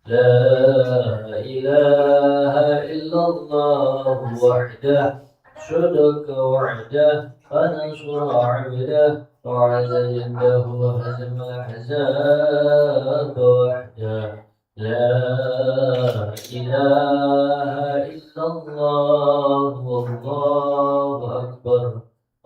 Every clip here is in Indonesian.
لا إله إلا الله وحده صدق وعده ونصر عبده وعز جنده وهزم الأحزاب وحده لا إله إلا الله والله أكبر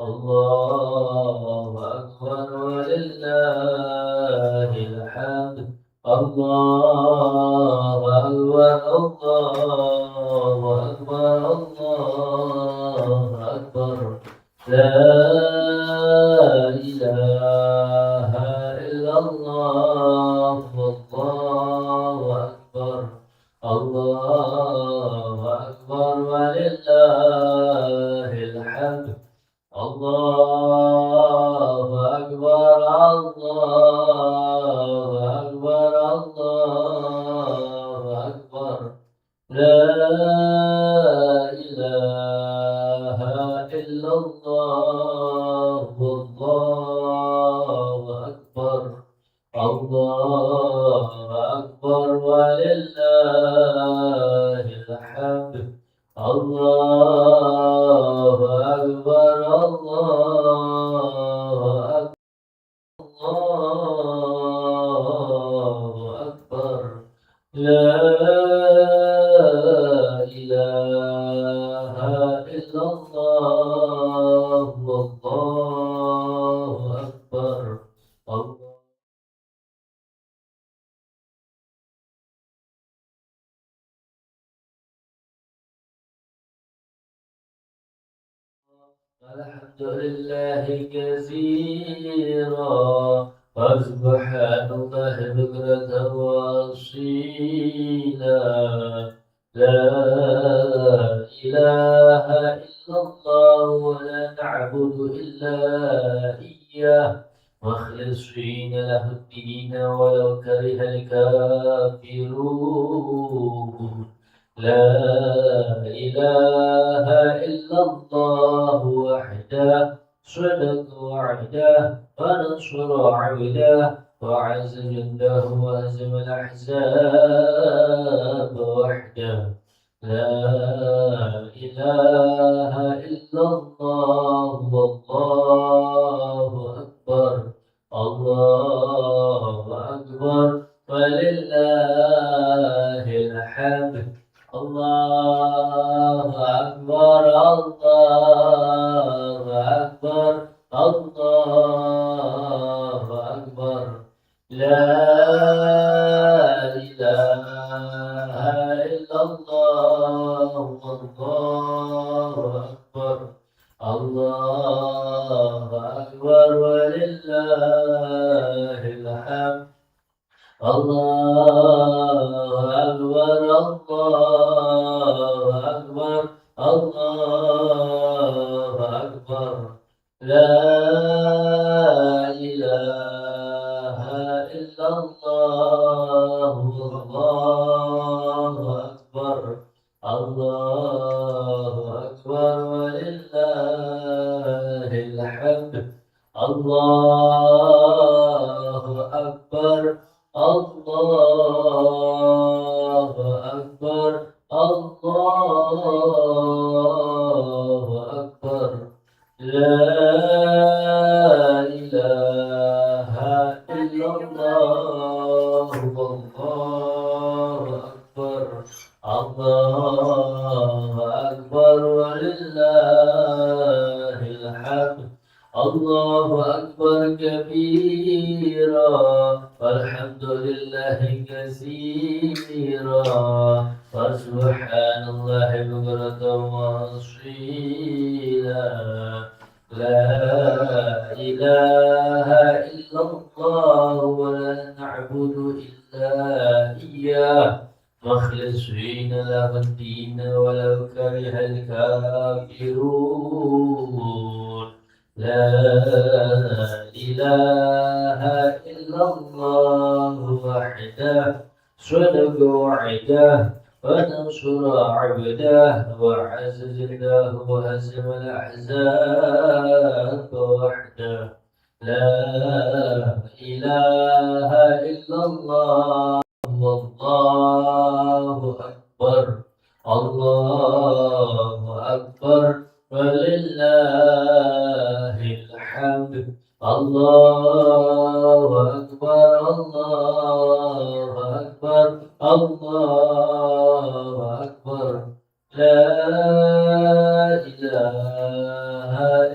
الله أكبر ولله الحمد الله أكبر الله أكبر الله أكبر لا إله إلا الله والله أكبر الله أكبر ولله الحمد الله أكبر الله أكبر الله أكبر لا إله إلا الله والله أكبر الله أكبر ولله الحمد الله أكبر الله أكبر لا إله إلا الله والله أكبر الله الحمد لله كثيرا وسبحان الله بكرة وأصيلا لا إله إلا الله ولا نعبد إلا إياه مخلصين له الدين ولو كره الكافرون لا إله إلا الله وحده صدق وعده ونصر عبده وعز جنده وهزم الأحزاب وحده لا إله إلا الله والله أكبر الله أكبر ولله الحمد الله أكبر الله أكبر الله أكبر لا إله إلا الله والله أكبر الله أكبر ولله الحمد الله أكبر الله أكبر الله أكبر لا إله إلا الله والله أكبر الله أكبر ولله الحمد الله أكبر الله أكبر الله أكبر لا إله إلا الله والله أكبر الله أكبر ولله الحمد الله أكبر كبيرا والحمد لله كثيرا وسبحان الله بكرة وأصيلا لا إله إلا الله ولا نعبد إلا إياه مخلصين له الدين ولو كره الكافرون لا إله إلا الله وحده صدق وعده ونصر عبده وعز جنده وهزم الأحزاب وحده لا إله إلا الله والله أكبر الله أكبر ولله الحمد الله أكبر الله أكبر الله أكبر لا إله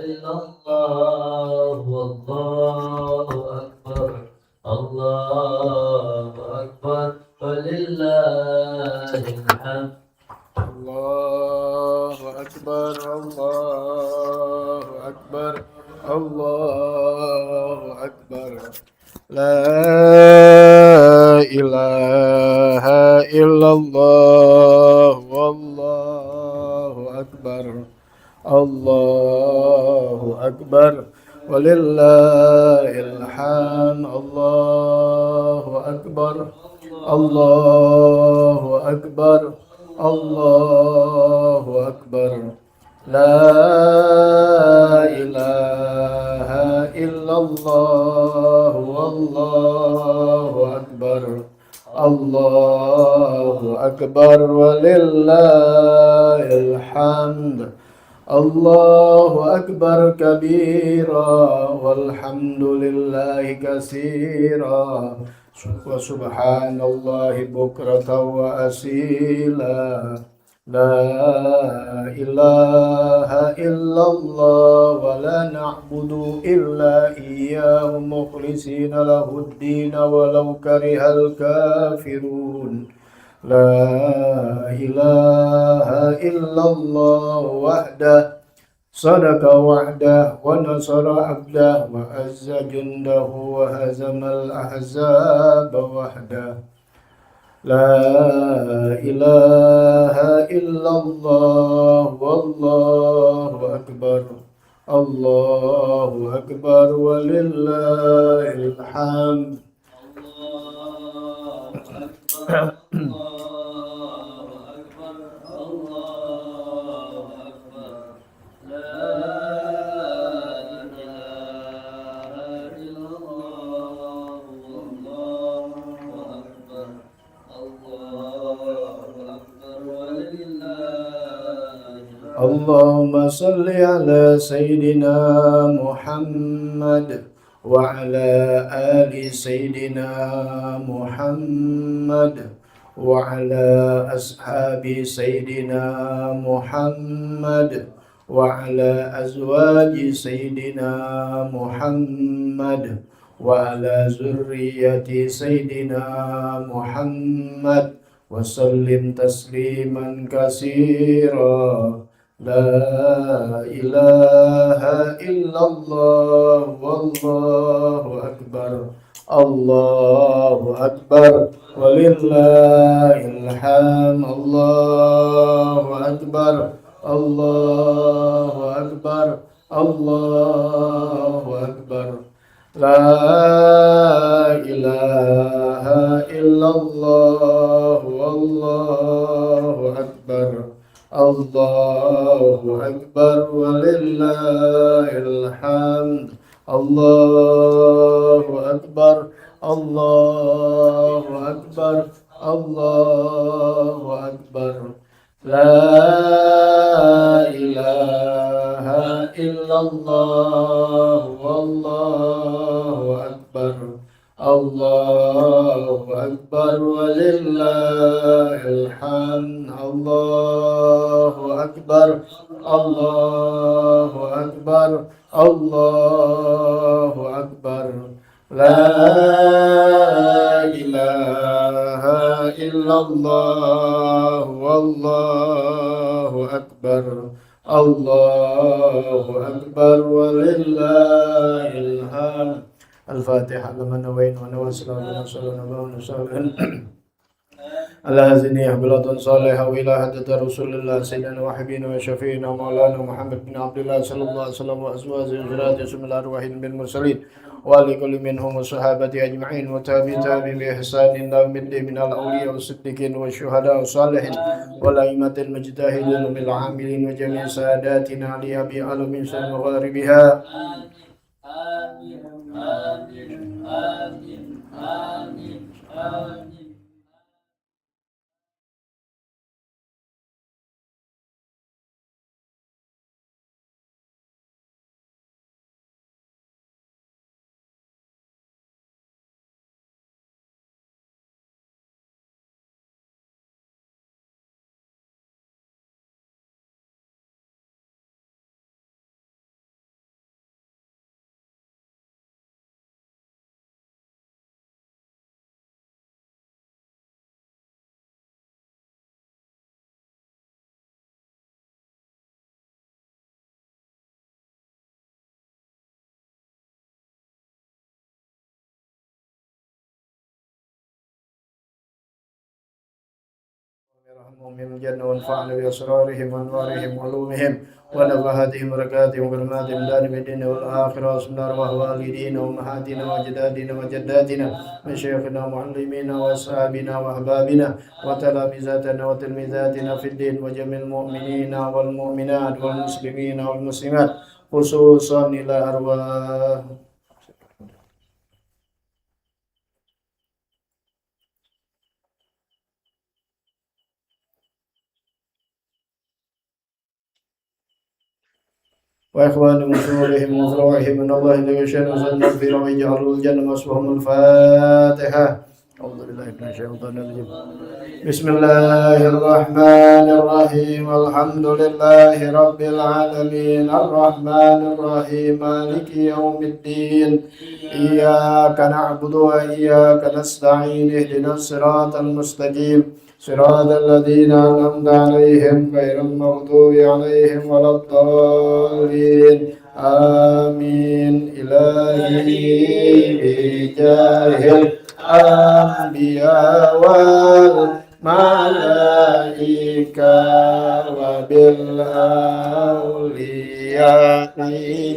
إلا الله والله أكبر الله أكبر ولله الحمد الله أكبر الله أكبر الله أكبر لا إله إلا الله والله أكبر الله أكبر ولله الحمد الله أكبر الله أكبر الله أكبر لا إله إلا الله والله أكبر الله أكبر ولله الحمد الله أكبر كبيرا والحمد لله كثيرا وسبحان الله بكرة وأصيلا لا إله إلا الله ولا نعبد إلا إياه مخلصين له الدين ولو كره الكافرون لا إله إلا الله وحده صدق وعده ونصر عبده وعز جنده وهزم الأحزاب وحده لا إله إلا الله والله أكبر الله أكبر ولله الحمد اللهم صل على سيدنا محمد وعلى آل سيدنا محمد وعلى أصحاب سيدنا محمد وعلى أزواج سيدنا محمد وعلى ذرية سيدنا محمد وسلم تسليما كثيرا لا إله إلا الله والله أكبر الله أكبر ولله الحمد الله أكبر الله أكبر الله أكبر لا إله إلا الله والله أكبر الله أكبر ولله الحمد الله أكبر الله أكبر الله أكبر لا إله إلا الله والله أكبر الله أكبر ولله الحمد الله أكبر الله أكبر الله أكبر لا إله إلا الله والله أكبر الله أكبر ولله الحمد الفاتحة لمن نوين ونوصل ونصل ونصل على هذه بلاد صالحة وإلى حضرة رسول الله سيدنا وحبيبنا وشفينا مولانا محمد بن عبد الله صلى الله عليه وسلم وأزواجه وذريته ثم الأرواح بالمرسلين ولكل منهم الصحابة أجمعين وتابعين بإحسان إلى يوم الدين من الأولياء والصديقين والشهداء والصالحين والأئمة المجتهدين بالعاملين وجميع ساداتنا لأبي علم سلم وغاربها آمين آمين آمين آمين آمين ارحمهم الجنة وانفعنا بأسرارهم وأنوارهم وعلومهم ونفحاتهم وبركاتهم وكلماتهم دائما بالدين والآخرة وصلنا أرواح والدينا وأمهاتنا وأجدادنا وجداتنا مشايخنا ومعلمينا وأصحابنا وأحبابنا وتلامذتنا وتلميذاتنا في الدين وجميع المؤمنين والمؤمنات والمسلمين والمسلمات خصوصا إلى أرواح وإخوانهم وشورهم وفروعهم من الله جل شأنه المغفرة ويجعلوا الجنة مسواهم. الفاتحة. أعوذ بالله من الشيطان الرجيم. بسم الله الرحمن الرحيم. الحمد لله رب العالمين الرحمن الرحيم مالك يوم الدين إياك نعبد وإياك نستعين اهدنا الصراط المستقيم صراط الذين أنعمت عليهم غير المغضوب عليهم ولا الضالين آمين. إلهي بجاه الأنبياء والملائكة وبالأولياء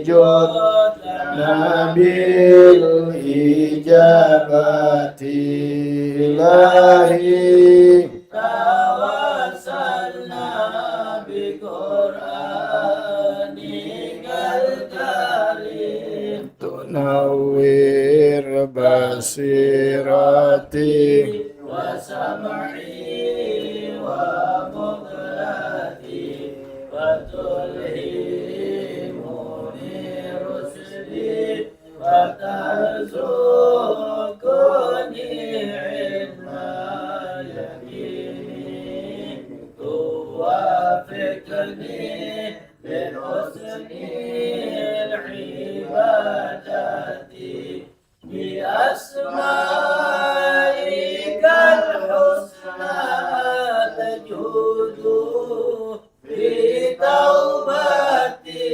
جدنا بالإجابة إلهي توسلنا بقرآنك الكريم تنور بصيرتي وسمعي ومقلتي وتلهمني رشدي وترزقني علما يقيني توافقني لحسن العبادة بأسمائك الحسنى تجود بتوبتي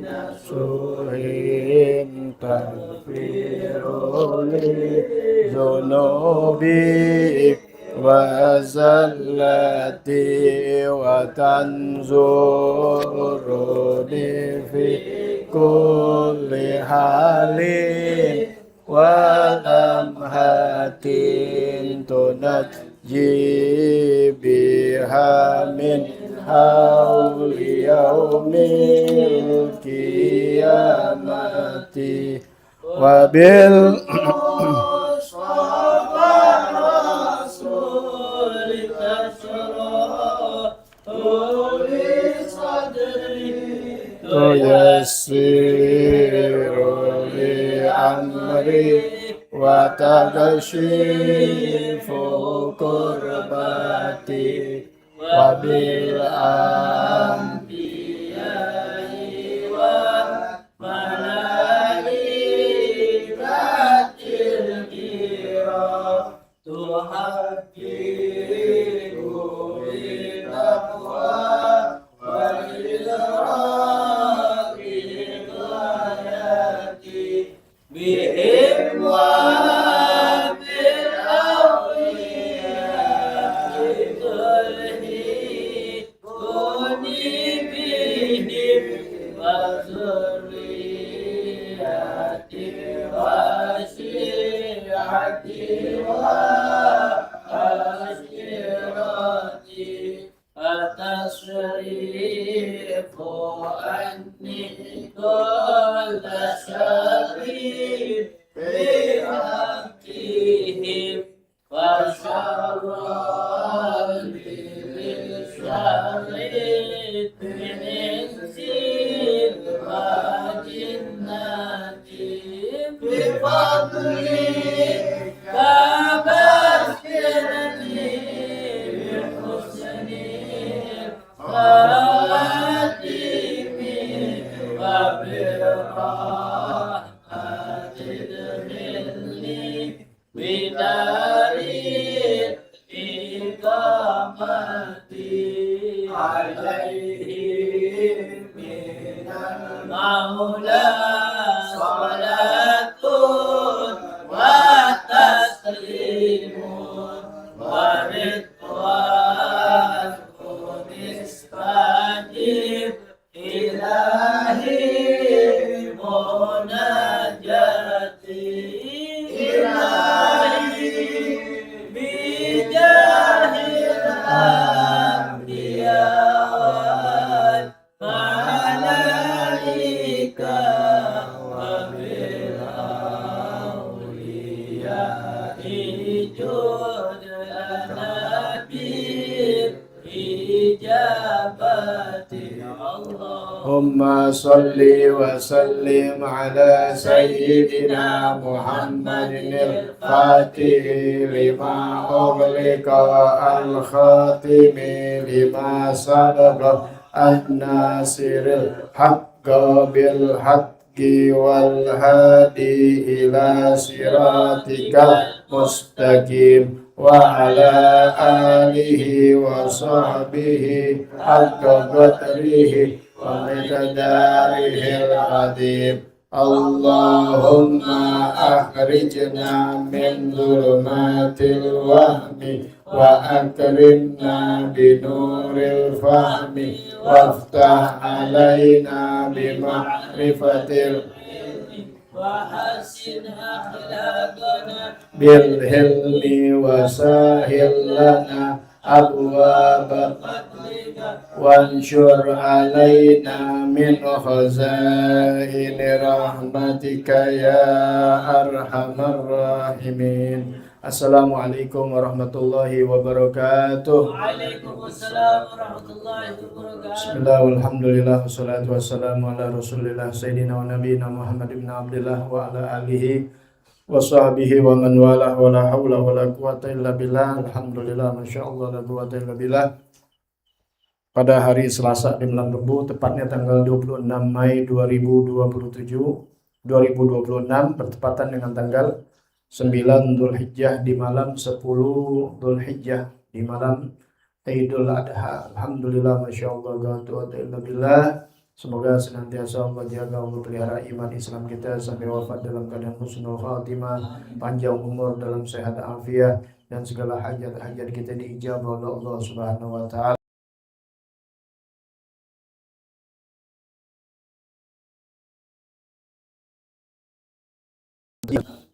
نصوحهم تغفر لي ذنوبي وزلتي وتنظرني في كل حال ولمحة تنجي بها من حول يوم القيامة تيسير لأمري وتكشف كربتي وبالأنبياء والملائكة الكرام تحقق بتقوى والإدراك لغايتي بهم وبالأولياء تلهمني بهم وذريتي وشيعتي وعشيرتي التصريف عني كل شر بحقهم وشر بالشر من إنس وجنة بفضلك بشرني بحسن خاتم وبالراحة ادخلني بدار الإقامة عليه من المولى صلاة وتسليم ورضوان اللهم صل وسلم على سيدنا محمد الفاتح لما أغلق الخاتم لما سبق الناصر الحق بالحق والهادي إلى صراطك المستقيم وعلى آله وصحبه حق قدره ومقداره العظيم. اللهم أخرجنا من ظلمات الوهم وأكرمنا بنور الفهم وافتح علينا بمعرفة وحسن أخلاقنا بالحلم وسهل لنا أبواب فضلك وانشر علينا من خزائن رحمتك يا أرحم الراحمين. Assalamualaikum warahmatullahi wabarakatuh. Waalaikumsalam warahmatullahi wabarakatuh. Bismillah, alhamdulillah, wassalatu wassalamu ala rasulillah Sayyidina wa nabiyina Muhammad ibn Abdillah wa ala alihi wa sahbihi wa man walah wa la hawla wa la quwata illa billah. Alhamdulillah, masyaallah, la quwata illa billah. Pada hari Selasa di Malam Rebu, tepatnya tanggal 26 Mei 2026, bertepatan dengan tanggal 9 Dzulhijjah di malam 10 Dzulhijjah di malam Idul Adha. Alhamdulillah, masyaallah, la quwata illa billah. Semoga senantiasa Allah jaga, Allah pelihara iman Islam kita sampai wafat dalam keadaan husnul khatimah, panjang umur dalam sehat afiat, dan segala hajat-hajat kita diijabah oleh Allah Subhanahu wa taala.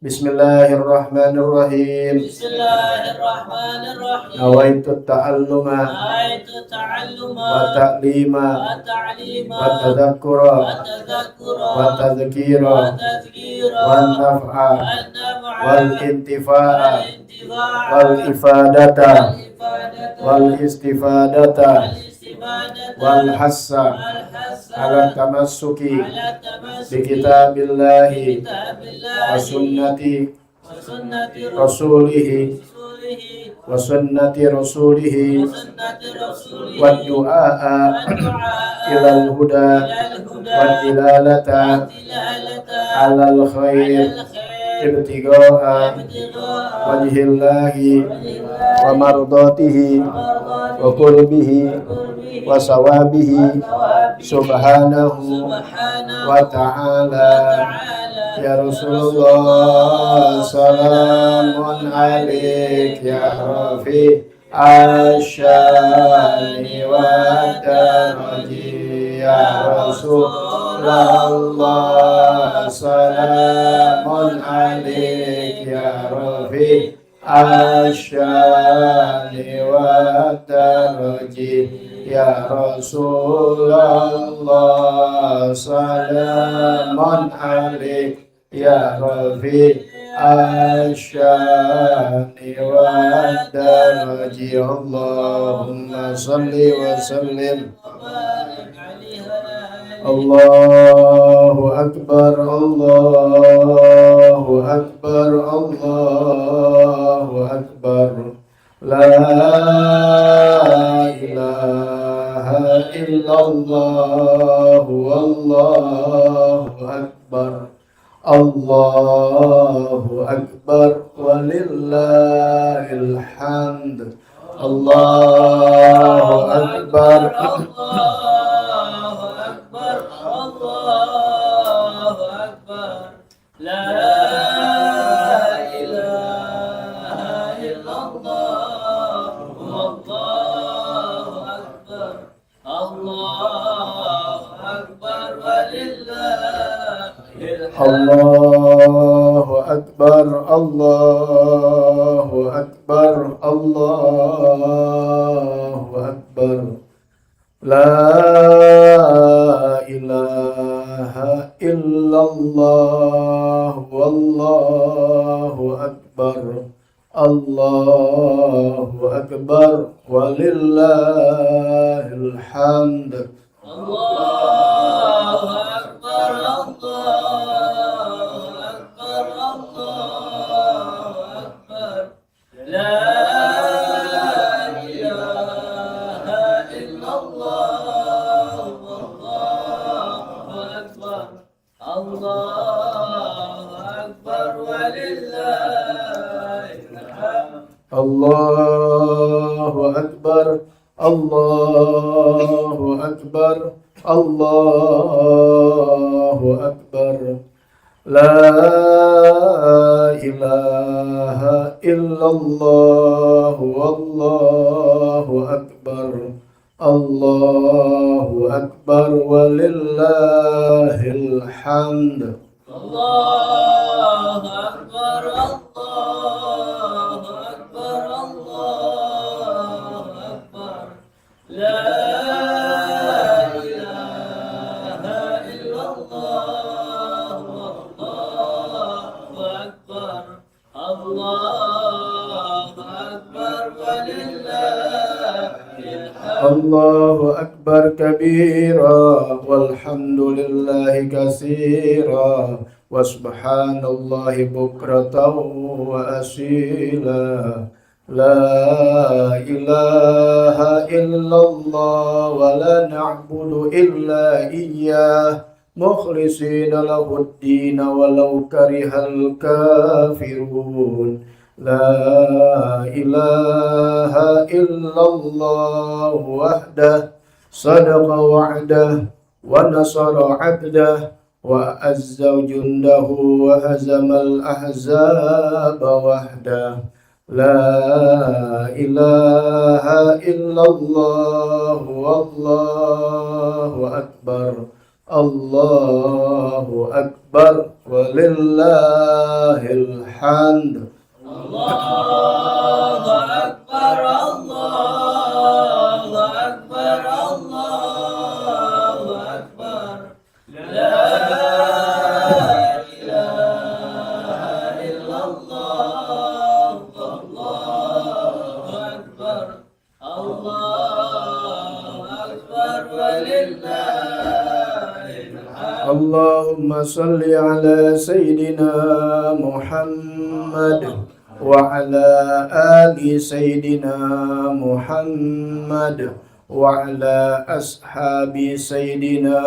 Bismillahirrahmanirrahim. Bismillahirrahmanirrahim. Nawaitu ta'alluma wa ta'lima wa tadhakkura wa tadhkira wa naf'a wal intifa'a wal ifadata wal istifadata wal hassa ala tamassuki bi kitabillahi wa sunnati rasulihi wa sunnati rasulihi wa du'a ilal huda wa dilalata alal khair ibtigha'a wajhillahi wa mardatihi wa qurbihi wa sawabihi subhanahu wa ta'ala. Ya Rasulullah, salamun alaik ya Rafi asyani wa daraji. Ya Rasulullah, salamun alaik ya Rafi asyani wa daraji. Ya Rasulullah, salamun alaik ya Rafi asyani wa daraji. Allahumma salli wa sallim. Allahu akbar, Allahu akbar, Allahu akbar. La ilaha illallah, wallahu akbar. Allahu akbar walillahil hamd. Allahu akbar. Allahu akbar. Allahu akbar. La ilaha illallah. Wallahu akbar. Allahu akbar walillahil hamd. Allahu akbar, Allahu akbar, Allahu akbar. La ilaha illallah, wallahu akbar. Allahu akbar walillahil hamd. الحمد الله أكبر الله أكبر الله أكبر لا إله إلا الله والله أكبر الله أكبر ولله الحمد الله أكبر الله أكبر الله أكبر لا إله إلا الله والله أكبر الله أكبر ولله الحمد الله أكبر الله أكبر الله أكبر لا إله إلا الله والله أكبر الله أكبر ولله الحمد الله أكبر كبيرا والحمد لله كثيرا وسبحان الله بكرة وأصيلا لا إله إلا الله ولا نعبد إلا إياه مخلصين له الدين ولو كره الكافرون لا إله إلا الله وحده صدق وعده ونصر عبده وأعز جنده وهزم الأحزاب وحده لا إله إلا الله والله أكبر الله أكبر ولله الحمد الله أكبر الله أكبر الله أكبر لا إله إلا الله والله أكبر الله أكبر ولله الحمد اللهم صل على سيدنا محمد وعلى آل سيدنا محمد وعلى أصحاب سيدنا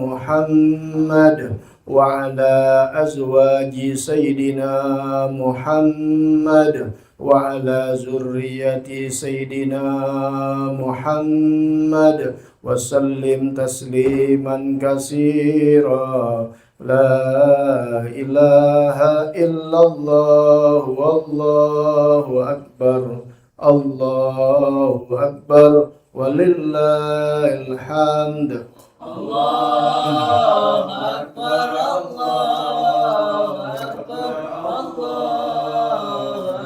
محمد وعلى أزواج سيدنا محمد وعلى ذرية سيدنا محمد وسلم تسليما كثيرا لا إله إلا الله والله أكبر الله أكبر ولله الحمد الله أكبر الله أكبر الله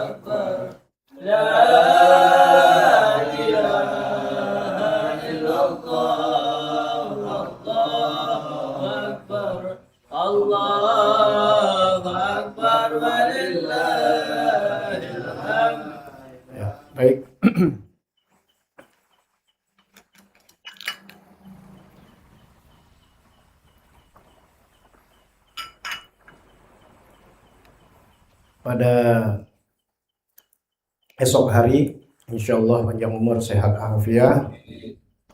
أكبر لا إله إلا الله والله أكبر الله أكبر ولله الحمد. Ya, baik. Pada esok hari, insya Allah panjang umur, sehat afiat,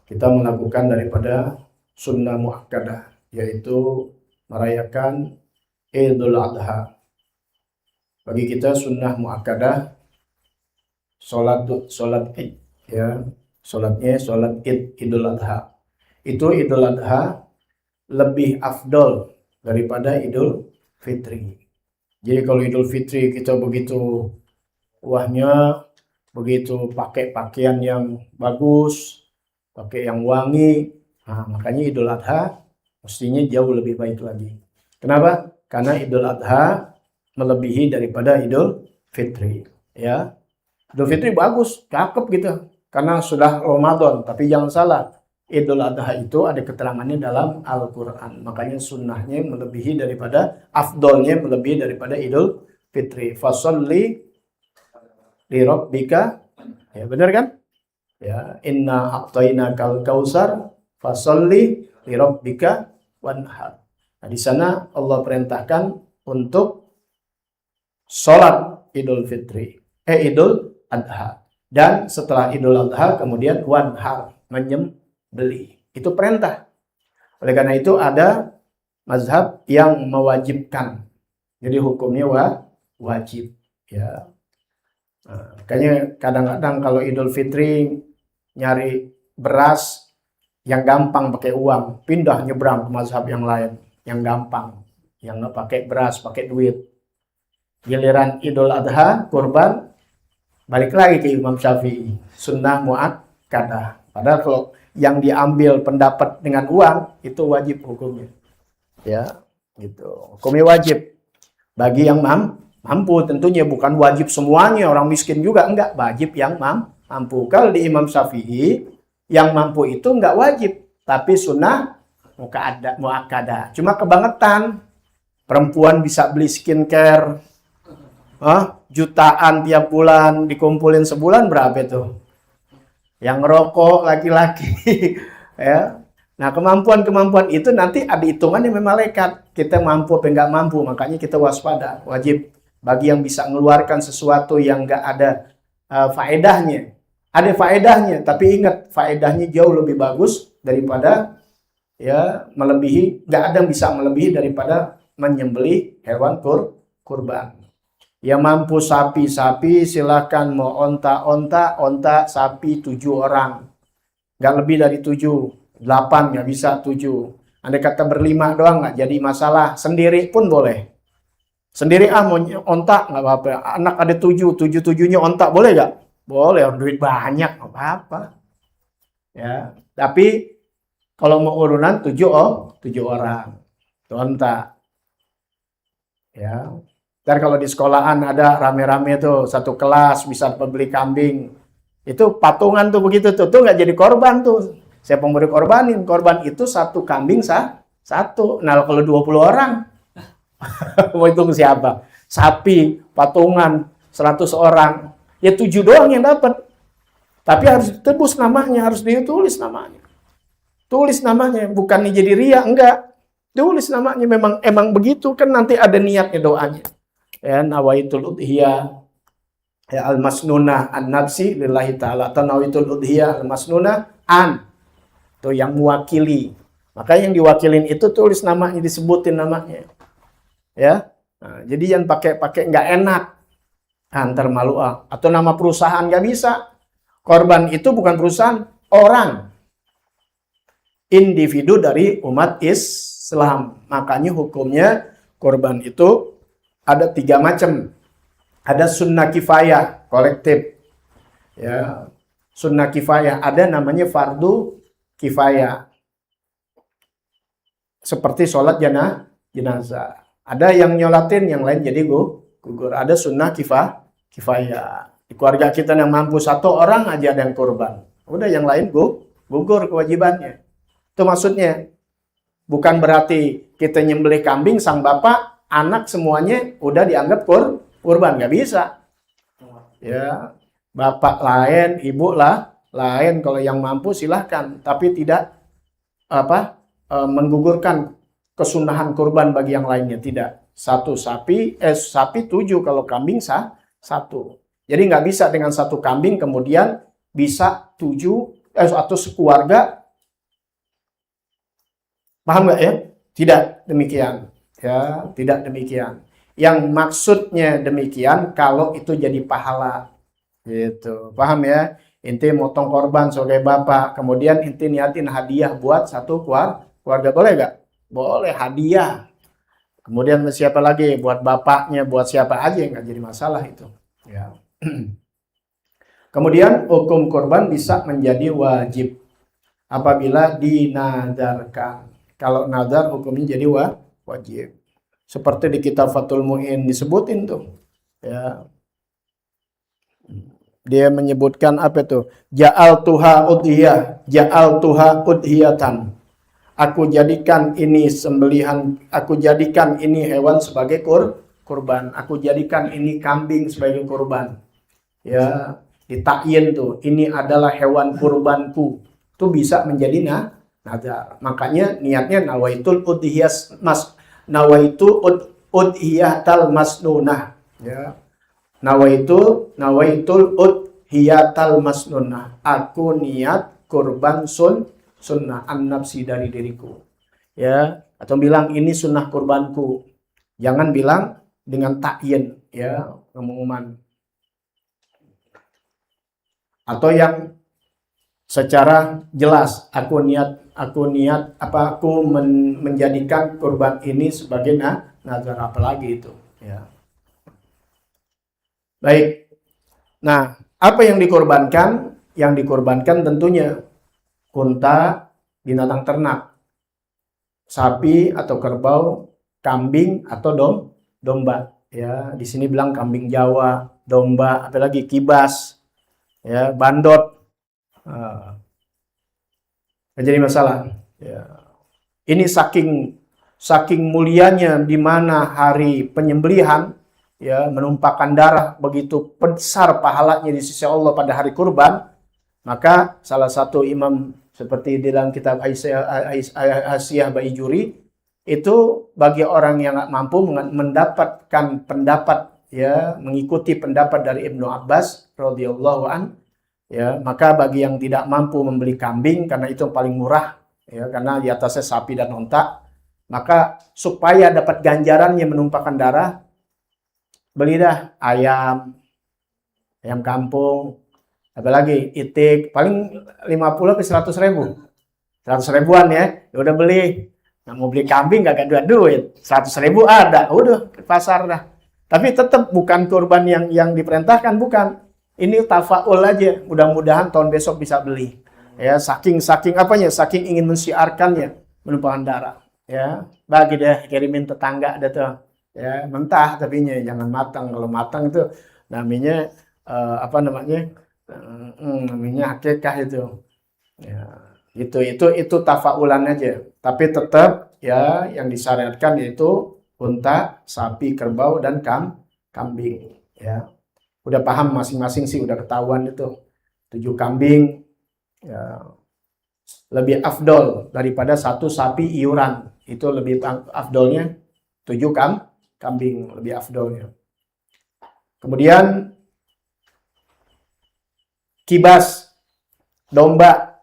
kita melakukan daripada sunnah muakkadah, yaitu merayakan Idul Adha. Bagi kita sunnah muakkadah, sholat Id, ya, sholat Id, Idul Adha. Itu Idul Adha lebih afdol daripada Idul Fitri. Jadi kalau Idul Fitri kita begitu wahnya, begitu pakai pakaian yang bagus, pakai yang wangi, nah makanya Idul Adha mestinya jauh lebih baik lagi. Kenapa? Karena Idul Adha melebihi daripada Idul Fitri. Ya, Idul Fitri bagus, cakep gitu, karena sudah Ramadan. Tapi jangan salah, Idul Adha itu ada keterangannya dalam Al-Quran. Makanya sunnahnya melebihi daripada, afdolnya melebihi daripada Idul Fitri. Fasolli li rabbika. Ya benar kan? Ya, inna a'tainakal kautsar fasolli li rabbika wanhar. Nah, di sana Allah perintahkan untuk sholat Idul Fitri, Idul Adha. Dan setelah Idul Adha kemudian wanhar, menyembelih. Itu perintah. Oleh karena itu ada mazhab yang mewajibkan. Jadi hukumnya wajib. Ya. Nah, makanya kadang-kadang kalau Idul Fitri nyari beras yang gampang pakai uang, pindah nyebrang ke mazhab yang lain, yang gampang, yang nggak pakai beras, pakai duit. Giliran Idul Adha, kurban, balik lagi ke Imam Syafi'i, sunnah muakkadah. Padahal kalau yang diambil pendapat dengan uang itu wajib hukumnya. Ya, gitu. Hukumnya wajib bagi yang mampu, tentunya bukan wajib semuanya, orang miskin juga enggak, wajib yang mampu. Kalau di Imam Syafi'i yang mampu itu enggak wajib, tapi sunnah muakkadah. Cuma kebangetan. Perempuan bisa beli skincare jutaan tiap bulan, dikumpulin sebulan berapa itu? Yang ngerokok laki-laki ya. Nah, kemampuan-kemampuan itu nanti ada hitungannya memang malaikat. Kita mampu apa enggak mampu, makanya kita waspada. Wajib bagi yang bisa mengeluarkan sesuatu yang enggak ada faedahnya. Ada faedahnya, tapi ingat faedahnya jauh lebih bagus daripada ya melebihi, enggak ada yang bisa melebihi daripada menyembelih hewan kurban. Yang mampu sapi silahkan, mau onta sapi 7 orang. Nggak lebih dari 7, 8 nggak bisa 7. Andai kata berlima doang nggak jadi masalah, sendiri pun boleh. Sendiri mau onta nggak apa-apa. Anak ada 7-7-nya onta boleh nggak? Boleh, duit banyak nggak apa-apa. Ya, tapi kalau mau urunan 7 orang, onta. Ya. Dan kalau di sekolahan ada rame-rame tuh, satu kelas bisa beli kambing. Itu patungan tuh begitu tuh nggak jadi korban tuh. Siapa yang mau dikorbanin? Korban itu satu kambing satu. Nah kalau 20 orang, mau hitung siapa? Sapi, patungan, 100 orang. Ya 7 doang yang dapat. Tapi harus ditebus namanya, harus ditulis namanya. Tulis namanya, bukannya jadi ria, enggak. Tulis namanya, emang begitu kan nanti ada niatnya doanya. Ya, nawaitul udhiyah ya al-masnunah an-nafsi lillahi ta'ala, atau nawaitul udhiyah al-masnunah itu yang mewakili. Maka yang diwakilin itu tulis namanya, disebutin namanya. Ya. Nah, jadi yang pakai nggak enak. Antar malu atau nama perusahaan nggak bisa. Korban itu bukan perusahaan, orang. Individu dari umat Islam. Makanya hukumnya korban itu ada 3 macam. Ada sunnah kifayah, kolektif. Ya. Sunnah kifayah, ada namanya fardu kifayah. Seperti sholat jenazah. Ada yang nyolatin, yang lain jadi gugur. Ada sunnah kifayah. Di keluarga kita yang mampu 1 orang aja ada yang kurban. Udah yang lain gugur kewajibannya. Itu maksudnya. Bukan berarti kita nyembelih kambing, sang bapak, anak semuanya udah dianggap kurban, nggak bisa. Ya, bapak lain, ibu lain. Kalau yang mampu silahkan, tapi tidak menggugurkan kesunahan kurban bagi yang lainnya, tidak. 1 sapi 7, kalau kambing 1. Jadi nggak bisa dengan 1 kambing kemudian bisa 7 atau sekeluarga. Paham nggak ya? Tidak demikian. Ya, tidak demikian. Yang maksudnya demikian kalau itu jadi pahala. Gitu. Paham ya? Inti motong korban sebagai bapak, kemudian inti niatin hadiah buat 1 keluarga, boleh nggak? Boleh, hadiah. Kemudian siapa lagi? Buat bapaknya, buat siapa aja, nggak jadi masalah itu. Ya. Kemudian hukum korban bisa menjadi wajib apabila dinadarkan. Kalau nadar hukumnya jadi wajib. Seperti di kitab Fathul Mu'in disebutin tuh. Ya. Dia menyebutkan apa tuh? Ja'altuha udhiyatan. Aku jadikan ini sembelihan, aku jadikan ini hewan sebagai kurban. Aku jadikan ini kambing sebagai kurban. Ya. ditakyin tuh, ini adalah hewan kurbanku, itu bisa menjadi nazar. Makanya niatnya nawaitul udhiyatal masnunah, ya. Nawaitul udhiyatal masnunah. Aku niat kurban sunnah an-nafsi dari diriku. Ya, atau bilang ini sunnah kurbanku. Jangan bilang dengan takyin, ya, pengumuman. Atau yang secara jelas, aku menjadikan kurban ini sebagai nazar, apalagi itu, ya. Baik. Nah, apa yang dikorbankan? Yang dikorbankan tentunya unta, binatang ternak, sapi atau kerbau, kambing atau domba. Ya, di sini bilang kambing Jawa, domba, apalagi kibas, ya, bandot. Jadi masalah. Ya. Ini saking mulianya di mana hari penyembelihan, ya, menumpahkan darah, begitu besar pahalanya di sisi Allah pada hari kurban. Maka salah satu imam seperti di dalam kitab Asyiyah Baijuri, itu bagi orang yang nggak mampu mendapatkan pendapat, ya, mengikuti pendapat dari Ibnu Abbas radhiyallahu an, ya, maka bagi yang tidak mampu membeli kambing karena itu yang paling murah, ya, karena di atasnya sapi dan onta, maka supaya dapat ganjarannya menumpahkan darah, beli dah ayam kampung, apalagi itik, paling 50 ke 100 ribu, 100 ribuan, ya, udah beli. Nah, mau beli kambing gak ada duit, 100 ribu ada, udah ke pasar dah. Tapi tetap bukan kurban yang diperintahkan, bukan. Ini tafaul aja, mudah-mudahan tahun besok bisa beli. Ya, saking apanya? Saking ingin mensiarkannya menumpahkan darah. Ya, bagi deh, kirimin tetangga deh tuh. Ya, mentah tapinya jangan matang. Kalau matang itu namanya namanya akikah itu. Ya, itu tafaulan aja. Tapi tetap, ya, yang disyariatkan yaitu unta, sapi, kerbau dan kambing. Ya. Udah paham masing-masing sih, udah ketahuan itu. 7 kambing, ya, lebih afdol daripada 1 sapi iuran. Itu lebih afdolnya 7 kambing, lebih afdolnya. Kemudian kibas, domba,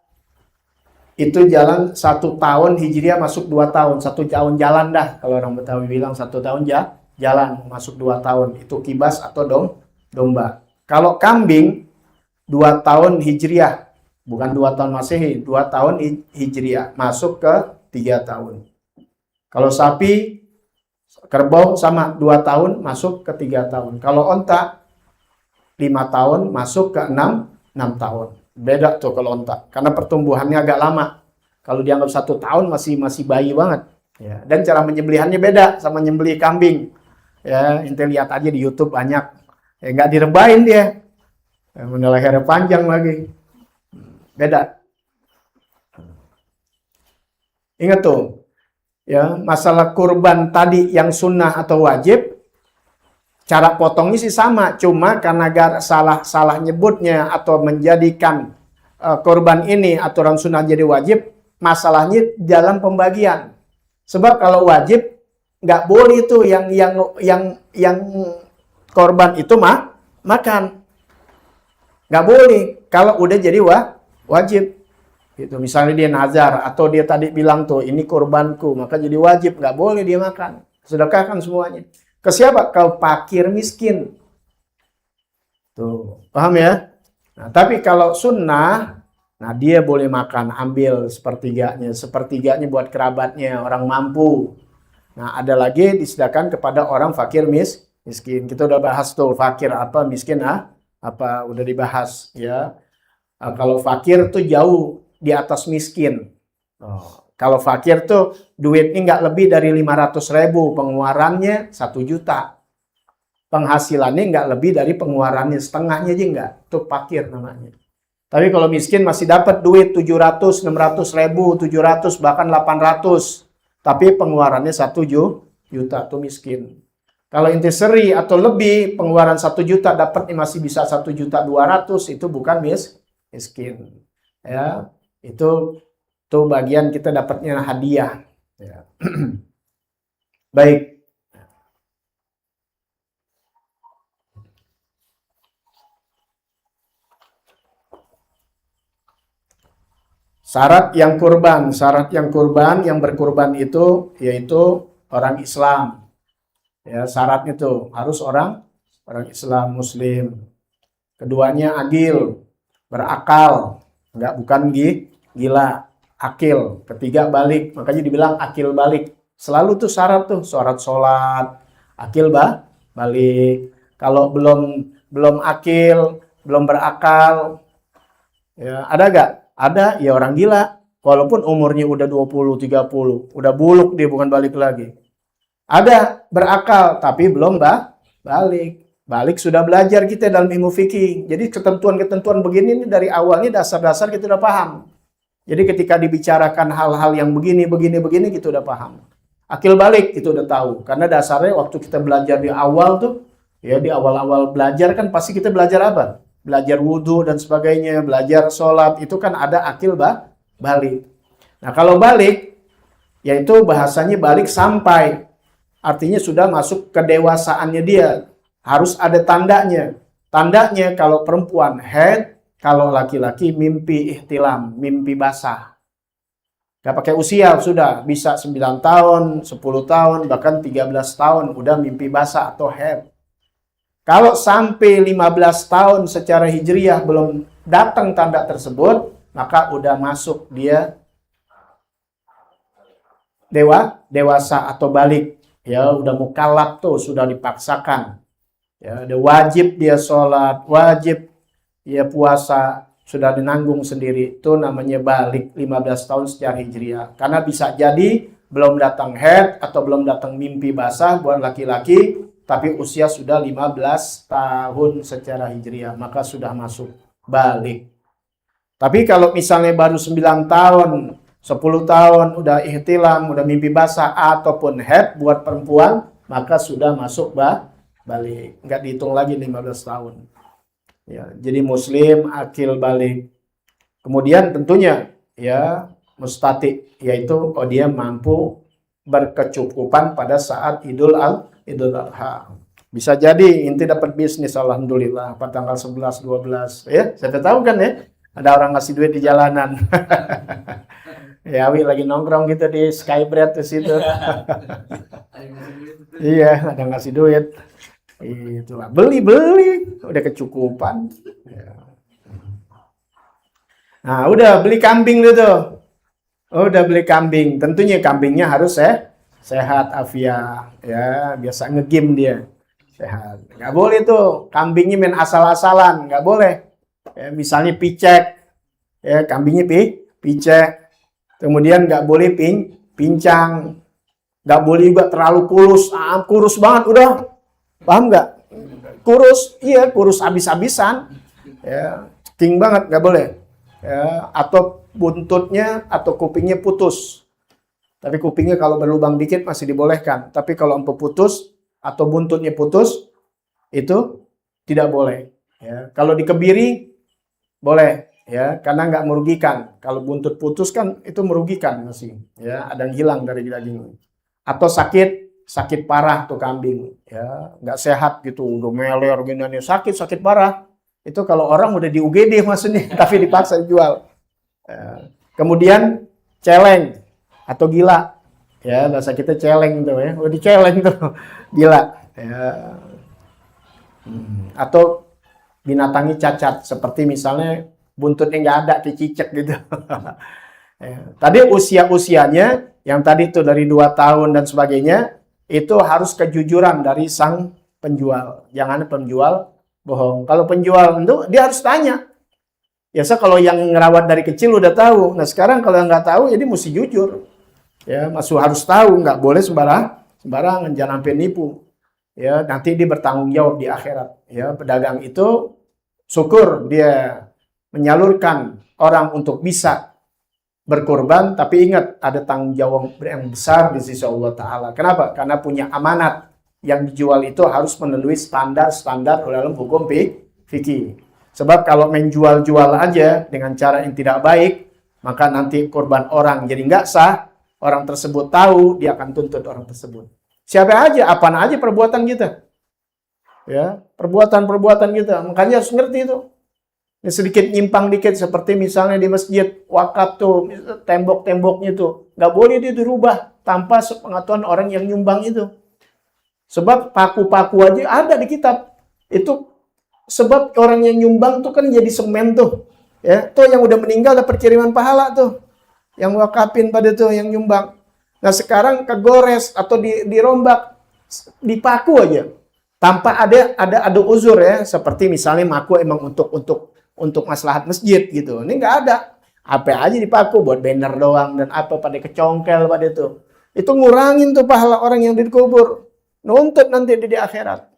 itu jalan 1 tahun Hijriah masuk 2 tahun. 1 tahun jalan dah. Kalau orang Betawi bilang 1 tahun jalan masuk 2 tahun. Itu kibas atau domba. Kalau kambing 2 tahun Hijriah, bukan 2 tahun Masehi, 2 tahun Hijriah, masuk ke 3 tahun. Kalau sapi, kerbau sama 2 tahun masuk ke 3 tahun. Kalau onta 5 tahun masuk ke 6 tahun. Beda tuh kalau onta, karena pertumbuhannya agak lama. Kalau dianggap 1 tahun masih bayi banget. Ya. Dan cara menyembelihannya beda sama nyembelih kambing. Ya, ente lihat aja di YouTube banyak. Ya, nggak direbahin dia, lehernya panjang lagi, beda. Ingat tuh, ya, masalah kurban tadi yang sunnah atau wajib, cara potongnya sih sama, cuma karena salah nyebutnya atau menjadikan kurban ini aturan sunnah jadi wajib, masalahnya dalam pembagian. Sebab kalau wajib nggak boleh tuh yang korban itu makan, nggak boleh. Kalau udah jadi wajib, gitu. Misalnya dia nazar atau dia tadi bilang tuh ini korbanku, maka jadi wajib, nggak boleh dia makan. Sedekahkan semuanya. Ke siapa? Ke fakir miskin. Tuh, paham ya? Nah, tapi kalau sunnah, nah dia boleh makan, ambil sepertiganya buat kerabatnya, orang mampu. Nah, ada lagi disedekahkan kepada orang fakir miskin. Kita udah bahas tuh fakir apa, miskin apa, udah dibahas, ya. Kalau fakir tuh jauh di atas miskin. Kalau fakir tuh duitnya nggak lebih dari 500.000, pengeluarannya 1 juta. Penghasilannya nggak lebih dari pengeluarannya, setengahnya aja nggak. Itu fakir namanya. Tapi kalau miskin masih dapat duit 700, 600.000, 700, bahkan 800. Tapi pengeluarannya 1 juta, tuh miskin. Kalau inti seri atau lebih, pengeluaran 1 juta dapat masih bisa 1.200.000, itu bukan miskin. Ya, itu bagian kita dapatnya hadiah. Ya. Baik. Syarat yang kurban yang berkurban itu yaitu orang Islam. Ya, syarat itu harus orang Islam Muslim. Keduanya agil, berakal, bukan gila, akil. Ketiga balik, makanya dibilang akil balik. Selalu tuh syarat sholat, akil balik. Kalau belum akil, belum berakal, ya ada gak? Ada, ya orang gila. Walaupun umurnya udah 20, 30. Udah buluk dia, bukan balik lagi. Ada berakal, tapi belum balik. Balik sudah belajar kita dalam ilmu fikih. Jadi ketentuan-ketentuan begini ini dari awalnya dasar-dasar kita udah paham. Jadi ketika dibicarakan hal-hal yang begini kita udah paham. Akil balik itu udah tahu. Karena dasarnya waktu kita belajar di awal tuh, ya di awal-awal belajar kan pasti kita belajar apa? Belajar wudhu dan sebagainya, belajar sholat, itu kan ada akil balik. Nah kalau balik, yaitu bahasanya balik sampai, artinya sudah masuk kedewasaannya dia, harus ada tandanya. Tandanya kalau perempuan haid, kalau laki-laki mimpi ihtilam, mimpi basah. Gak pakai usia, sudah bisa 9 tahun, 10 tahun, bahkan 13 tahun, udah mimpi basah atau haid. Kalau sampai 15 tahun secara hijriah belum datang tanda tersebut, maka udah masuk dia dewasa atau balik. Ya, udah mukallaf tuh, sudah dipaksakan. Ya, udah wajib dia sholat, wajib dia puasa, sudah dinanggung sendiri. Itu namanya balik 15 tahun secara hijriah. Karena bisa jadi belum datang haid atau belum datang mimpi basah buat laki-laki, tapi usia sudah 15 tahun secara hijriah, maka sudah masuk balik. Tapi kalau misalnya baru 9 tahun, 10 tahun, udah ihtilam, udah mimpi basah, ataupun haid buat perempuan, maka sudah masuk balik. Nggak dihitung lagi 15 tahun. Ya, jadi muslim, akil balik. Kemudian tentunya, ya mustati, yaitu dia mampu berkecukupan pada saat Idul Adha. Bisa jadi inti dapat bisnis, alhamdulillah, pada tanggal 11, 12. Ya, saya tahu kan ya, ada orang ngasih duit di jalanan. Ya, Awi lagi nongkrong gitu di Skybread di situ. Iya, ada ngasih duit. Itulah, beli, udah kecukupan. Ya. Nah, udah beli kambing gitu. Udah beli kambing, tentunya kambingnya harus sehat afiat, ya biasa nge-game dia sehat. Nggak boleh tuh kambingnya main asal-asalan, nggak boleh. Ya, misalnya picek, ya kambingnya picek. Kemudian nggak boleh pincang, nggak boleh juga terlalu kurus banget udah, paham nggak? Kurus, iya kurus abis-abisan, ya king banget nggak boleh. Ya, atau buntutnya atau kupingnya putus. Tapi kupingnya kalau berlubang dikit masih dibolehkan. Tapi kalau empuk putus atau buntutnya putus, itu tidak boleh. Ya, kalau dikebiri, boleh. Ya, karena nggak merugikan. Kalau buntut putus kan itu merugikan masih. Ya, ada yang hilang dari daging. Atau sakit parah tuh kambing. Ya, nggak sehat gitu, udah meler gini, sakit parah. Itu kalau orang udah di UGD maksudnya, tapi dipaksa dijual. Ya. Kemudian celeng atau gila, ya bahasa kita celeng tuh ya, udah diceleng tuh gila, ya. Atau binatangnya cacat, seperti misalnya buntutnya nggak ada, cicak gitu. Ya. Tadi usianya yang tadi tuh dari 2 tahun dan sebagainya, itu harus kejujuran dari sang penjual, jangan penjual bohong. Kalau penjual itu dia harus tanya. Biasa kalau yang ngerawat dari kecil udah tahu. Nah sekarang kalau yang nggak tahu, jadi mesti jujur. Ya, masuk harus tahu, nggak boleh sembarangan, jangan sampai nipu. Ya, nanti dia bertanggung jawab di akhirat. Ya, pedagang itu syukur dia menyalurkan orang untuk bisa berkorban, tapi ingat ada tanggung jawab yang besar di sisi Allah Ta'ala. Kenapa? Karena punya amanat yang dijual itu harus memenuhi standar-standar dalam hukum fikih. Sebab kalau menjual-jual aja dengan cara yang tidak baik, maka nanti korban orang jadi nggak sah, orang tersebut tahu, dia akan tuntut orang tersebut. Siapa aja, apaan aja perbuatan kita. Ya, perbuatan-perbuatan kita. Makanya harus ngerti itu. Ini sedikit nyimpang dikit, seperti misalnya di masjid wakaf tuh, tembok-temboknya tuh, nggak boleh dia dirubah tanpa sepengetahuan orang yang nyumbang itu. Sebab paku-paku aja ada di kitab. Itu sebab orang yang nyumbang tuh kan jadi semen tuh. Ya, tuh yang udah meninggal dapat kiriman pahala tuh. Yang wakafin pada tuh yang nyumbang. Nah, sekarang kegores atau dirombak, dipaku aja. Tanpa ada uzur ya, seperti misalnya maku emang untuk maslahat masjid gitu. Ini nggak ada. Apa aja dipaku buat banner doang dan apa pada kecongkel pada itu. Itu ngurangin tuh pahala orang yang dikubur. Nuntut nanti di akhirat.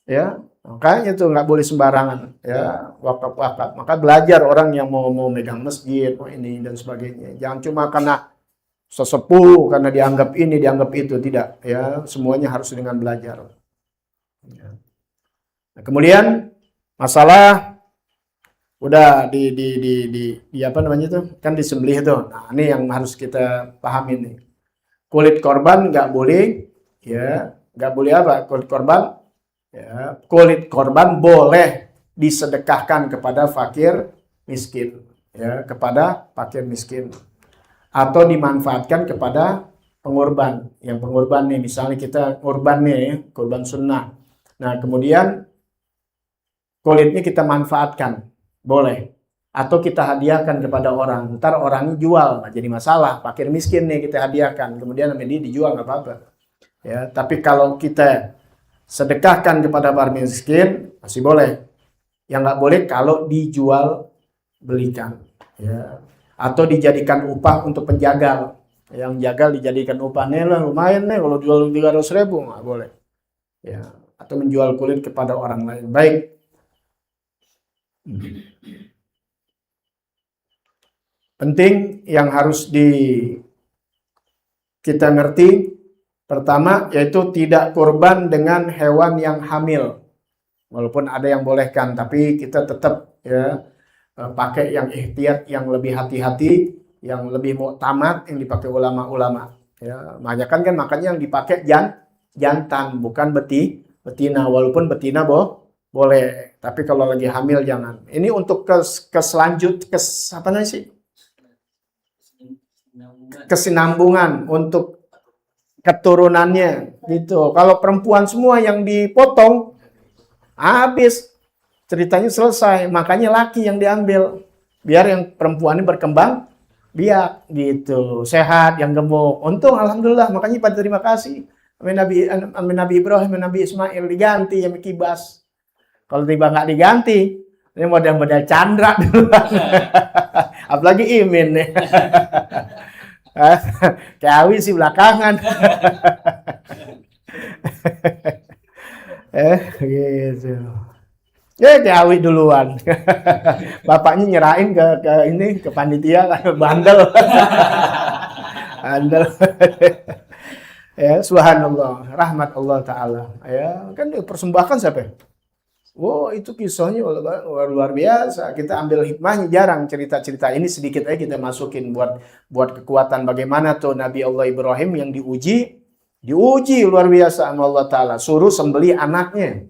Ya, makanya tuh nggak boleh sembarangan ya, wakaf-wakaf. Maka belajar orang yang mau megang masjid, mau ini dan sebagainya. Jangan cuma karena sesepuh, karena dianggap ini, dianggap itu, tidak ya. Semuanya harus dengan belajar. Ya. Nah, kemudian masalah udah di apa namanya tuh, kan disembelih tuh. Nah, ini yang harus kita pahami nih. Kulit korban nggak boleh ya, nggak boleh apa? Kulit korban ya, kulit korban boleh disedekahkan kepada fakir miskin ya, kepada fakir miskin atau dimanfaatkan kepada pengorban. Yang pengorban nih, misalnya kita korban nih, korban sunnah. Nah, kemudian kulitnya kita manfaatkan, boleh. Atau kita hadiahkan kepada orang. Ntar orangnya jual, nggak jadi masalah. Fakir miskin nih kita hadiahkan, kemudian sama dia dijual nggak apa-apa. Ya, tapi kalau kita sedekahkan kepada fakir miskin masih boleh. Yang nggak boleh kalau dijual belikan. Ya. Atau dijadikan upah untuk penjagal. Yang jagal dijadikan upah nih lah, lumayan nih kalau jual 300.000 nggak boleh. Ya. Atau menjual kulit kepada orang lain. Baik. Penting yang harus kita ngerti pertama yaitu tidak kurban dengan hewan yang hamil. Walaupun ada yang bolehkan, tapi kita tetap ya pakai yang ihtiyat, yang lebih hati-hati, yang lebih muktamad, yang dipakai ulama-ulama. Ya, makanya kan makanya yang dipakai jantan, bukan betina. Walaupun betina boleh, tapi kalau lagi hamil jangan. Ini untuk apa namanya sih? Kesinambungan untuk keturunannya gitu. Kalau perempuan semua yang dipotong habis ceritanya selesai, makanya laki yang diambil biar yang perempuan ini berkembang biak gitu, sehat, yang gemuk. Untung alhamdulillah, makanya pada terima kasih Nabi Ibrahim, Nabi Ismail diganti yang kibas. Kalau tiba nggak diganti, ini model-model Chandra duluan. Apalagi Imin nih. Kayak Awi sih belakangan. Gitu. Ya kayak Awi duluan. Bapaknya nyerahin ke panitia kan, bandel. Bandel. Ya, subhanallah, rahmat Allah taala. Ya, kan persembahkan siapa? Wow, itu kisahnya luar biasa. Kita ambil hikmahnya, jarang cerita-cerita ini sedikit aja kita masukin buat kekuatan bagaimana tuh Nabi Allah Ibrahim yang diuji luar biasa sama Allah Ta'ala. Suruh sembelih anaknya.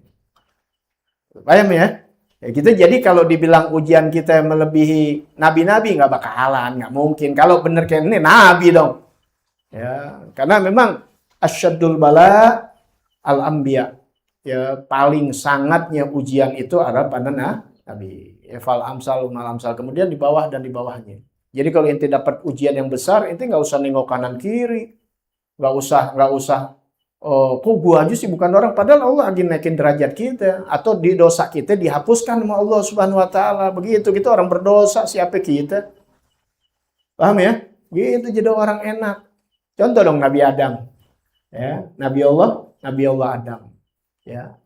Paham ya? Ya kita jadi kalau dibilang ujian kita melebihi nabi-nabi nggak bakalan, nggak mungkin. Kalau bener kayak ini nabi dong. Ya, karena memang asyaddul bala al-anbiya. Ya, paling sangatnya ujian itu ada pada nabi. Fal amsal mal amsal, kemudian di bawah dan di bawahnya. Jadi kalau ente dapat ujian yang besar, ente nggak usah nengok kanan kiri, nggak usah. Oh, kok gua aja sih bukan orang, padahal Allah lagi naikin derajat kita, atau di dosa kita dihapuskan sama Allah Subhanahu Wa Taala. Begitu kita orang berdosa, siapa kita? Paham ya? Gitu jadi orang enak. Contoh dong Nabi Adam, ya Nabi Allah Adam. Ya,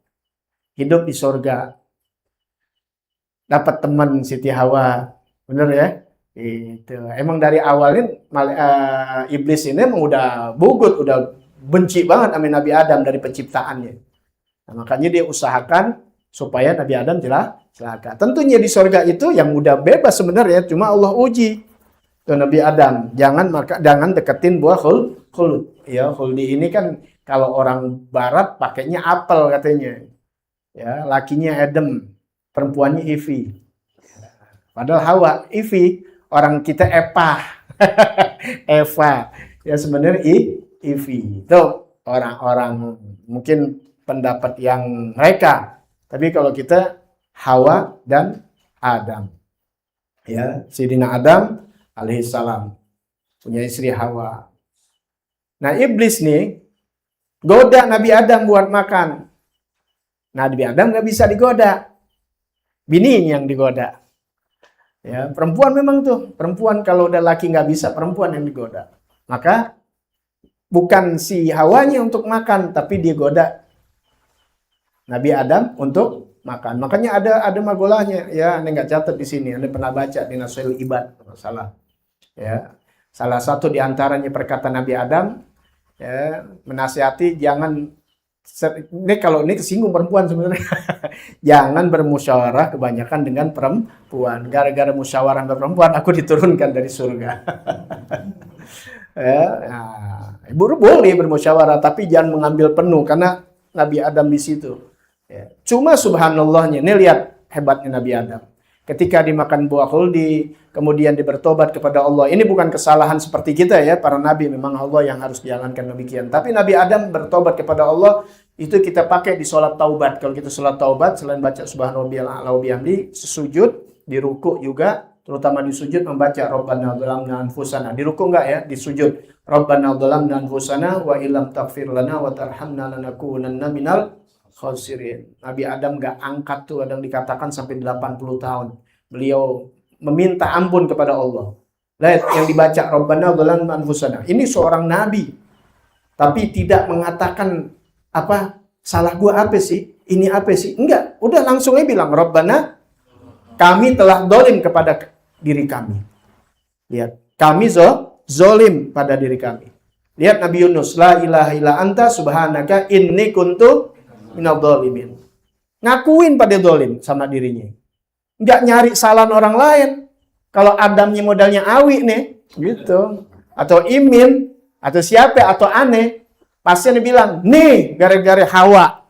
hidup di surga, dapat teman Siti Hawa, bener ya? Itu emang dari awalnya iblis ini emang udah bugut, udah benci banget sama Nabi Adam dari penciptaannya. Nah, makanya dia usahakan supaya Nabi Adam celaka. Tentunya di surga itu yang udah bebas sebenarnya, cuma Allah uji tuh Nabi Adam. Jangan deketin buah khuld. Ya, khuldi ini kan kalau orang barat pakainya apel katanya. Ya, lakinya Adam, perempuannya Eve. Padahal Hawa, Eve, orang kita Eva. Ya sebenarnya Eve. Itu orang-orang mungkin pendapat yang mereka. Tapi kalau kita Hawa dan Adam. Ya, Sayyidina Adam alaihissalam punya istri Hawa. Nah, iblis nih goda Nabi Adam buat makan. Nabi Adam nggak bisa digoda. Bininya yang digoda. Ya, perempuan memang tuh. Perempuan kalau udah laki nggak bisa, perempuan yang digoda. Maka bukan si Hawanya untuk makan, tapi dia goda Nabi Adam untuk makan. Makanya ada magolahnya. Ya, Anda nggak catat di sini. Anda pernah baca di Nasul Ibad, salah. Ya, salah satu di antaranya perkataan Nabi Adam, ya, menasihati jangan. Ini kalau ini kesinggung perempuan sebenarnya. Jangan bermusyawarah kebanyakan dengan perempuan. Gara-gara musyawarah dengan perempuan, aku diturunkan dari surga. Ya, nah, boleh bermusyawarah, tapi jangan mengambil penuh karena Nabi Adam di situ. Ya. Cuma subhanallahnya, ini lihat hebatnya Nabi Adam. Ketika dimakan buah khuldi, kemudian dia bertobat kepada Allah. Ini bukan kesalahan seperti kita ya, para nabi memang Allah yang harus jalankan demikian. Tapi Nabi Adam bertobat kepada Allah, itu kita pakai di sholat taubat. Kalau kita sholat taubat, selain baca subhanarabbiyal a'la wa bihamdi, sujud, di ruku juga, terutama di sujud membaca Rabbana dzalamna anfusana. Di ruku enggak ya, di sujud. Rabbana dzalamna anfusana wa illam taghfir lana wa tarhamna lanakunanna minal khasirin. Nabi Adam gak angkat tuh, kadang dikatakan sampai 80 tahun. Beliau meminta ampun kepada Allah. Lihat yang dibaca Rabbana dzalamna anfusana. Ini seorang nabi. Tapi tidak mengatakan apa salah gua apa sih? Ini apa sih? Enggak, udah langsung aja bilang Rabbana, kami telah zalim kepada diri kami. Lihat, kami zalim pada diri kami. Lihat Nabi Yunus, la ilaha illa anta subhanaka inni kuntu minadh dhalimin. Ngakuin pada zalim sama dirinya. Enggak nyari kesalahan orang lain. Kalau Adamnya modalnya awi nih, gitu. Atau Imin, atau siapa, atau aneh, pasti dia bilang, nih gara-gara Hawa.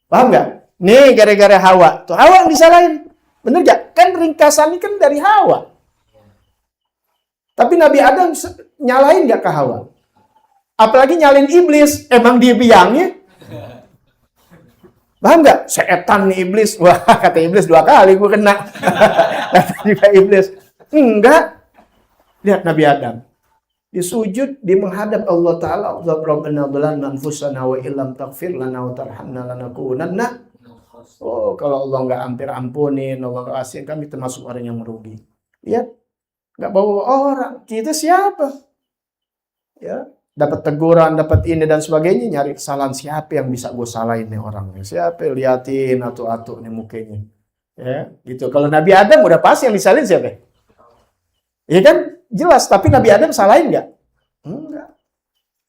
Paham nggak? Nih gara-gara Hawa. Tuh Hawa yang disalahin. Bener gak? Kan ringkasan ini kan dari Hawa. Tapi Nabi Adam nyalain gak ke Hawa? Apalagi nyalin iblis. Emang dia biangnya? Paham nggak? Setan nih iblis. Wah, kata iblis 2 kali gue kena. Kata juga iblis. Enggak. Lihat Nabi Adam. Di sujud, di menghadap Allah Ta'ala. Rabbana dzalamna anfusana wa illam taghfir lana wa tarhamna lanakunanna. Oh, kalau Allah nggak ampunin, Allah nggak kasih, kami termasuk orang yang merugi. Lihat, nggak bawa orang. Kita siapa? Ya, dapat teguran, dapat ini dan sebagainya, nyari kesalahan siapa yang bisa gue salahin nih orangnya. Siapa liatin atu-atu nih mukanya. Ya, gitu. Kalau Nabi Adam udah pasti yang disalahin siapa? Ya kan? Jelas, tapi Nabi Adam salahin nggak? Enggak.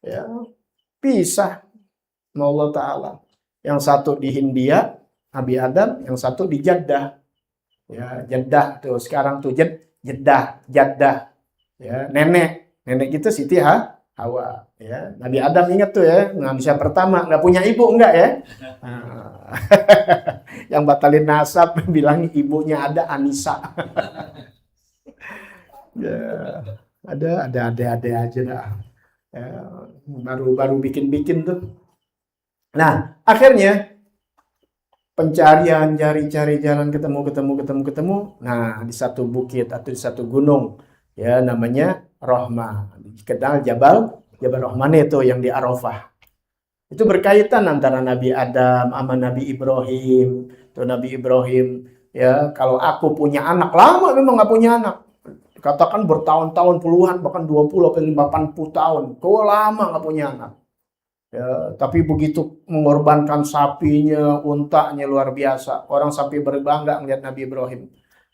Ya, pisah sama Allah Ta'ala. Yang satu di Hindia, Nabi Adam, yang satu di Jeddah. Ya, Jeddah tuh sekarang tuh Jeddah. Ya, nenek kita Siti Hawa. Ya, Nabi Adam ingat tuh ya, manusia pertama nggak punya ibu enggak ya? Nah, yang batalin nasab bilang ibunya ada Anissa. Ya, ada aja dah. Ya, baru bikin tuh. Nah, akhirnya pencarian, cari jalan ketemu. Nah, di satu bukit atau di satu gunung, ya namanya Rahmah. Dikenal Jabal Rahman itu yang di Arafah. Itu berkaitan antara Nabi Adam sama Nabi Ibrahim. Tuh Nabi Ibrahim, ya kalau aku punya anak, lama memang nggak punya anak. Katakan bertahun-tahun, puluhan, bahkan 20 atau 80 tahun. Kok lama nggak punya anak. Ya, tapi begitu mengorbankan sapinya, untanya luar biasa. Orang sampai berbangga melihat Nabi Ibrahim.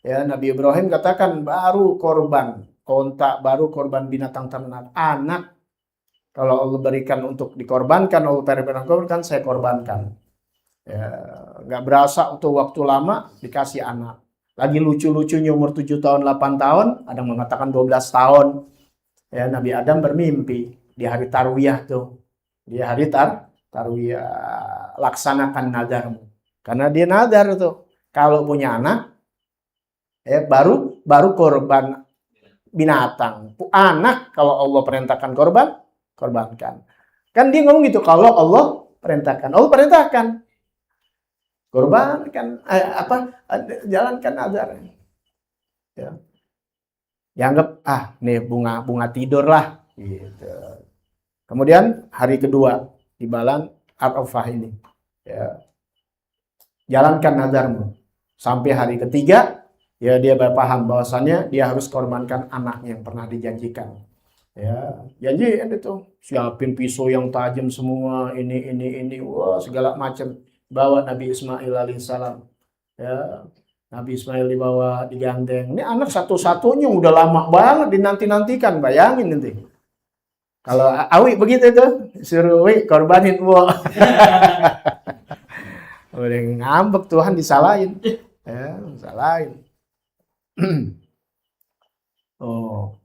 Ya, Nabi Ibrahim katakan baru korban unta, baru korban binatang ternak. Anak Kalau Allah berikan untuk dikorbankan, Allah berikan saya korbankan. Ya, nggak berasa untuk waktu lama dikasih anak. Lagi lucu-lucunya umur 7 tahun, 8 tahun, ada yang mengatakan 12 tahun. Ya, Nabi Adam bermimpi di hari Tarwiyah tuh. Di hari Tarwiyah, laksanakan nadarmu. Karena dia nadar tuh, kalau punya anak, ya baru korban binatang. Anak kalau Allah perintahkan korbankan. Kan dia ngomong gitu, kalau Allah perintahkan. Allah perintahkan. Korbankan, jalankan nazar. Ya. Dianggap, nih bunga tidur lah. Gitu. Kemudian hari kedua, di bulan Arafah ini. Ya. Jalankan nazarmu. Sampai hari ketiga, ya dia berpaham bahwasannya dia harus korbankan anaknya yang pernah dijanjikan. Ya, janji itu siapin pisau yang tajam semua, ini, wah segala macam. Bawa Nabi Ismail alaihissalam. Ya, Nabi Ismail dibawa digandeng. Ini anak satu-satunya udah lama banget dinanti-nantikan, bayangin nanti. Kalau Awi begitu tuh, suruh Wi korbanin gua. Udah ngambek, Tuhan disalahin. Ya, disalahin.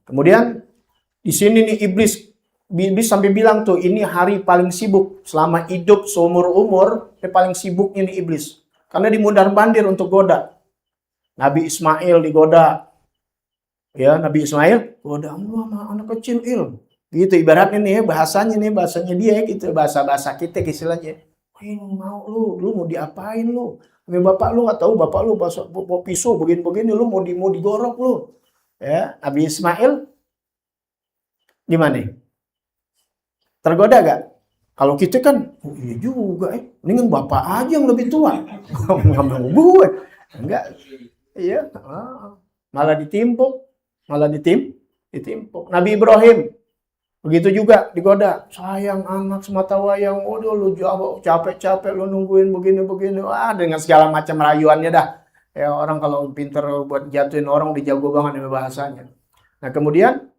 Kemudian di sini nih iblis sampai bilang tuh, ini hari paling sibuk selama hidup seumur umur, ini paling sibuknya nih iblis. Karena dimundar-mandir untuk goda. Nabi Ismail digoda. Ya, Nabi Ismail goda Allah sama anak kecil Gitu ibaratnya nih bahasanya dia gitu, bahasa kita istilahnya. Ini mau lu mau diapain lu? Sama bapak lu nggak tahu, bapak lu bawa pisau begini-begini, lu mau digorok lu. Ya, Nabi Ismail gimana? Tergoda gak? Kalau kita kan, iya juga mendingan bapak aja yang lebih tua. Nggak gue. Enggak. Iya. Malah ditimpuk. Nabi Ibrahim begitu juga digoda. Sayang anak semata wayang. Waduh lu capek-capek lu nungguin begini-begini. Dengan segala macam rayuannya dah. Ya orang kalau pinter buat jatuhin orang dijago banget dengan bahasanya. Nah kemudian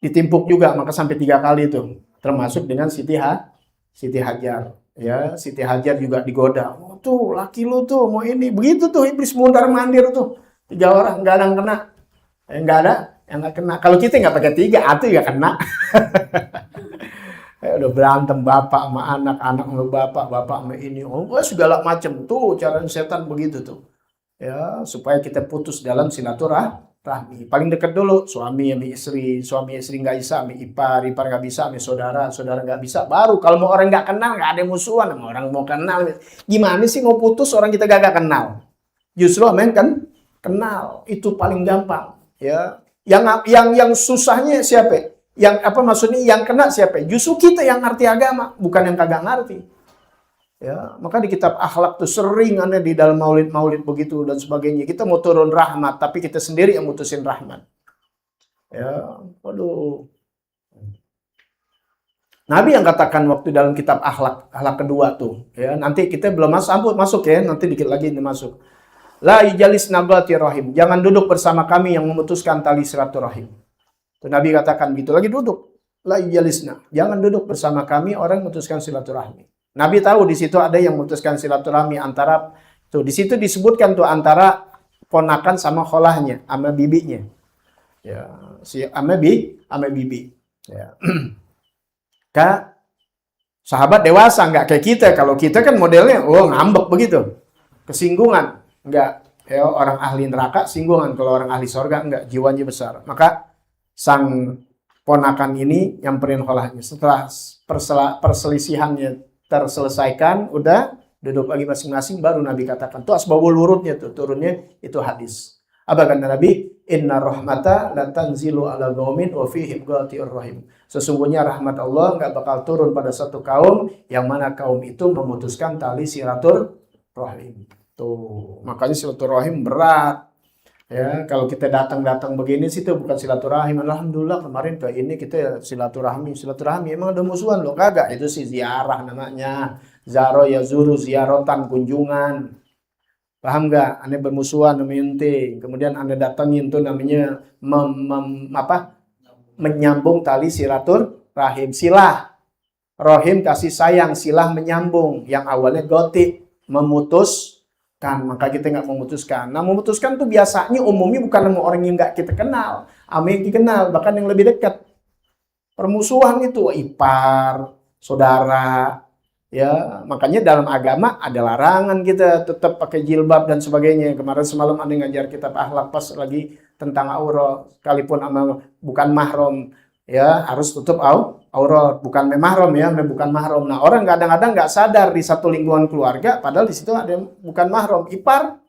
ditimpuk juga, maka sampai 3 kali itu, termasuk dengan Siti Hajar. Ya, Siti Hajar juga digoda. Oh, tuh laki lu tuh mau ini, begitu tuh iblis mundar-mandir tuh. 3 orang nggak ada yang kena, nggak ada yang nggak kena. Kalau kita nggak pakai 3, itu ya kena. Udah berantem bapak sama anak sama bapak sama ini, segala macam tuh cara setan begitu tuh. Ya, supaya kita putus dalam silaturahmi. Paling dekat dulu suami sama istri nggak bisa, sama ipar nggak bisa, sama saudara nggak bisa. Baru kalau mau orang nggak kenal, nggak ada musuhan, sama orang mau kenal. Gimana sih mau putus orang kita gak kenal? Justru kan kenal itu paling gampang. Ya, yang susahnya siapa? Yang kena siapa? Justru kita yang ngerti agama, bukan yang kagak ngerti. Ya, maka di kitab akhlak tuh sering ada di dalam maulid begitu dan sebagainya. Kita mau turun rahmat, tapi kita sendiri yang mutusin rahmat. Ya, waduh. Nabi yang katakan waktu dalam kitab akhlak kedua tuh, ya nanti kita belum masuk ya, nanti dikit lagi ini masuk. La ijalis nabati rahim, jangan duduk bersama kami yang memutuskan tali silaturahim. Tuh Nabi katakan gitu lagi duduk. La ijalisna, jangan duduk bersama kami orang yang memutuskan silaturahmi. Nabi tahu di situ ada yang memutuskan silaturahmi antara tuh di situ disebutkan tuh antara ponakan sama kholahnya, sama bibinya. Ya, sama bibi. Ya. Sahabat dewasa nggak kayak kita. Kalau kita kan modelnya ngambek begitu. Kesinggungan. Enggak. Ya, orang ahli neraka singgungan, kalau orang ahli sorga enggak, jiwanya besar. Maka sang ponakan ini nyamperin kholahnya. Setelah perselisihannya terselesaikan, udah duduk lagi masing-masing, baru Nabi katakan tuh asbabul wurudnya tuh turunnya itu hadis. Apa kata Nabi? Inna rahmata la tanzilu ala qaumin wa fihim ghatiur rahim. Sesungguhnya rahmat Allah enggak bakal turun pada satu kaum yang mana kaum itu memutuskan tali silaturahim. Tuh, makanya silaturahim berat. Ya, kalau kita datang begini sih itu bukan silaturahim. Alhamdulillah kemarin ke ini kita silaturahmi. Emang ada musuhan loh? Kagak, itu sih ziarah namanya. Zaro ya zuru, ziarotan, kunjungan. Paham nggak? Anda bermusuhan sama ente. Kemudian Anda datangin tuh namanya menyambung tali rahim. Silah, rohim kasih sayang, silah menyambung. Yang awalnya goti, memutuskan. Maka kita nggak memutuskan. Nah, memutuskan tuh biasanya umumnya bukan sama orang yang nggak kita kenal, sama yang dikenal, bahkan yang lebih dekat. Permusuhan itu ipar, saudara, ya. Makanya dalam agama ada larangan kita tetap pakai jilbab dan sebagainya. Kemarin semalam ada ngajar kitab akhlak pas lagi tentang aurat, sekalipun bukan mahram, ya harus tutup aurat, bukan mahram ya, bukan mahram. Nah, orang kadang-kadang nggak sadar di satu lingkungan keluarga, padahal di situ ada yang bukan mahram, ipar.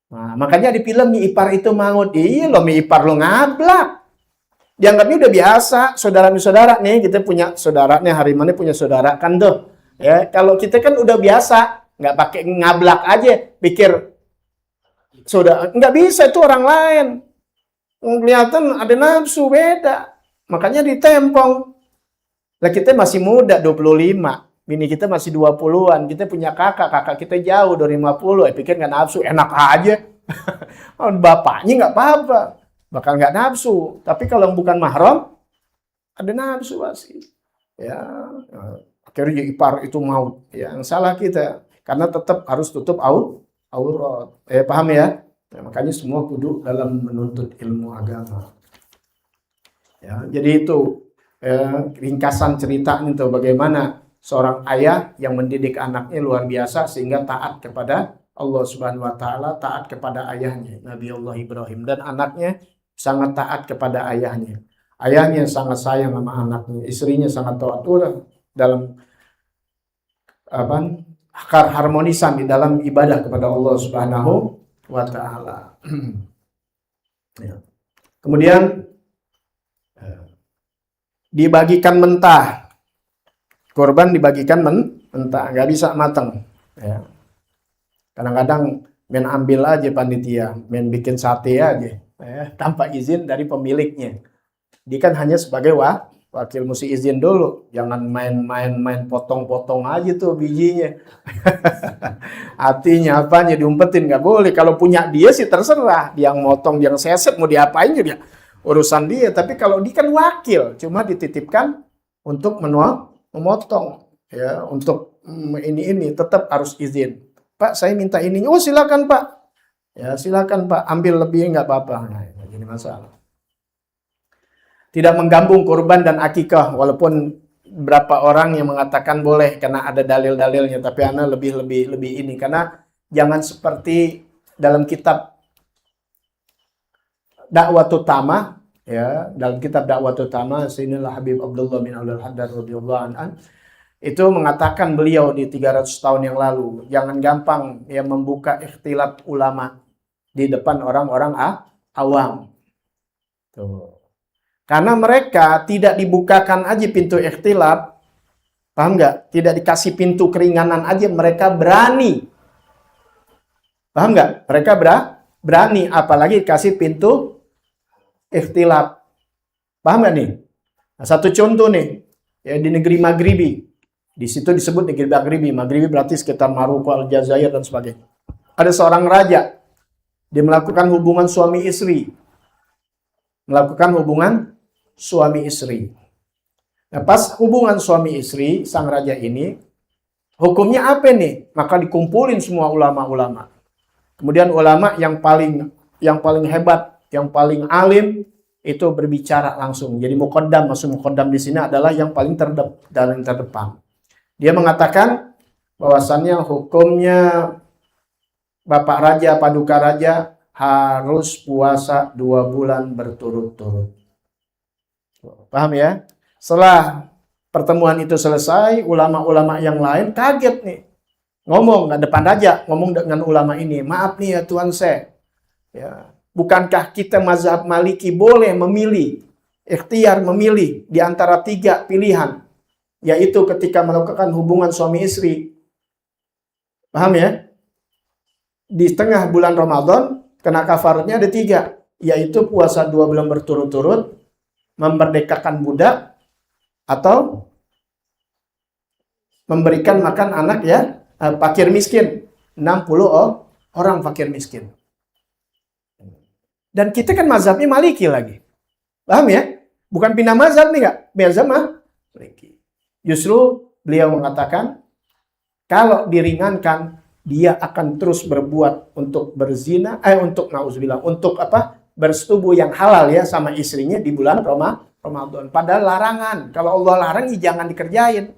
Nah, makanya di film Mi Ipar Itu Maut, iya lo Mi Ipar lo ngablak. Dianggapnya udah biasa, saudara nih, kita punya saudara nih, Harimani punya saudara kan tuh. Ya, kalau kita kan udah biasa, nggak pakai ngablak aja, pikir saudara, nggak bisa itu orang lain. Kelihatan ada nafsu beda. Makanya ditempong. Lah kita masih muda 25. Bini kita masih 20-an. Kita punya kakak kita jauh dari 50. Pikir nggak nafsu, enak aja. Bapaknya nggak apa-apa. Bakal nggak nafsu. Tapi kalau bukan mahram, ada nafsu pasti. Ya, akhirnya ipar itu maut. Ya, yang salah kita. Karena tetap harus tutup aurat. Paham ya? Nah, makanya semua kudu dalam menuntut ilmu agama. Ya, jadi itu ringkasan cerita itu bagaimana seorang ayah yang mendidik anaknya luar biasa sehingga taat kepada Allah Subhanahu wa taala, taat kepada ayahnya Nabi Allah Ibrahim, dan anaknya sangat taat kepada ayahnya. Ayahnya sangat sayang sama anaknya, istrinya sangat taat dalam harmonisan di dalam ibadah kepada Allah Subhanahu wa ta'ala. Ya. Kemudian dibagikan mentah, korban dibagikan mentah, nggak bisa matang. Ya. Kadang-kadang main ambil aja panitia, main bikin sate aja, ya, tanpa izin dari pemiliknya. Dia kan hanya sebagai wakil, mesti izin dulu, jangan main potong-potong aja tuh bijinya. Hatinya apanya diumpetin nggak boleh. Kalau punya dia sih terserah, dia yang motong, dia yang seset, mau diapain juga urusan dia. Tapi kalau dia kan wakil, cuma dititipkan untuk memotong, ya, untuk ini tetap harus izin. Pak, saya minta ini. Oh, silakan Pak. Ya, silakan Pak, ambil lebih nggak apa-apa. Nah, jadi masalah. Tidak menggabung kurban dan akikah, walaupun berapa orang yang mengatakan boleh karena ada dalil-dalilnya, tapi ana lebih ini, karena jangan seperti dalam kitab dakwah utama, ya, dalam kitab dakwah utama Sayyidina Habib Abdullah bin Abdul Haddad radhiyallahu anhu itu mengatakan beliau di 300 tahun yang lalu, jangan gampang ya membuka ikhtilaf ulama di depan orang-orang awam. Tuh. Karena mereka tidak dibukakan aja pintu ikhtilaf, paham nggak? Tidak dikasih pintu keringanan aja, mereka berani. Paham nggak? Mereka berani, apalagi dikasih pintu ikhtilaf. Paham nggak nih? Nah, satu contoh nih, ya, di negeri Maghribi. Di situ disebut negeri Maghribi. Maghribi berarti sekitar Maroko, Aljazair, dan sebagainya. Ada seorang raja, dia melakukan hubungan suami istri. Melakukan hubungan suami istri. Nah, pas hubungan suami istri, sang raja ini, hukumnya apa nih? Maka dikumpulin semua ulama-ulama. Kemudian ulama yang paling hebat, yang paling alim, itu berbicara langsung. Jadi muqaddam, maksud muqaddam di sini adalah yang paling terdepan. Dia mengatakan bahwasannya hukumnya Bapak Raja, Paduka Raja, harus puasa 2 bulan berturut-turut. Paham ya? Setelah pertemuan itu selesai, ulama-ulama yang lain kaget nih. Ngomong, nggak depan raja, ngomong dengan ulama ini. Maaf nih ya Tuan saya. Ya, bukankah kita mazhab Maliki boleh memilih, ikhtiar memilih di antara 3 pilihan. Yaitu ketika melakukan hubungan suami istri. Paham ya? Di tengah bulan Ramadan, kena kafaratnya ada 3, yaitu puasa 2 bulan berturut-turut, memerdekakan budak, atau memberikan makan anak ya fakir miskin, 60 orang fakir miskin. Dan kita kan mazhabnya Maliki lagi, paham ya? Bukan pindah mazhab nih nggak? Mazhab mah Maliki. Justru beliau mengatakan kalau diringankan dia akan terus berbuat untuk berzina, untuk nauzubillah, untuk apa? Bersetubuh yang halal ya sama istrinya di bulan Ramadan. Padahal larangan. Kalau Allah larang ya jangan dikerjain.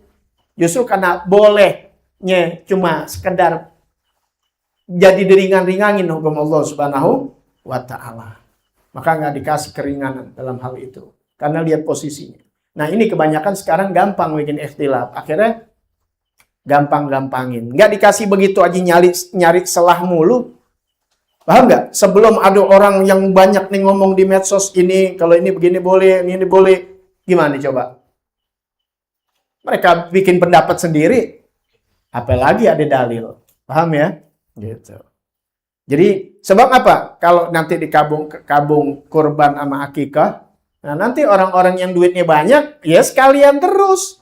Justru karena bolehnya cuma sekedar jadi diringan-ringanin hukum Allah Subhanahu wa Ta'ala. Maka nggak dikasih keringanan dalam hal itu. Karena lihat posisinya. Nah ini kebanyakan sekarang gampang bikin ikhtilaf. Akhirnya gampang-gampangin. Nggak dikasih begitu aja nyari selah mulu. Paham nggak? Sebelum ada orang yang banyak nih ngomong di medsos ini, kalau ini begini boleh, ini boleh. Gimana coba? Mereka bikin pendapat sendiri. Apalagi ada dalil. Paham ya? Gitu. Jadi sebab apa? Kalau nanti kabung kurban sama akikah, nah nanti orang-orang yang duitnya banyak, ya sekalian terus.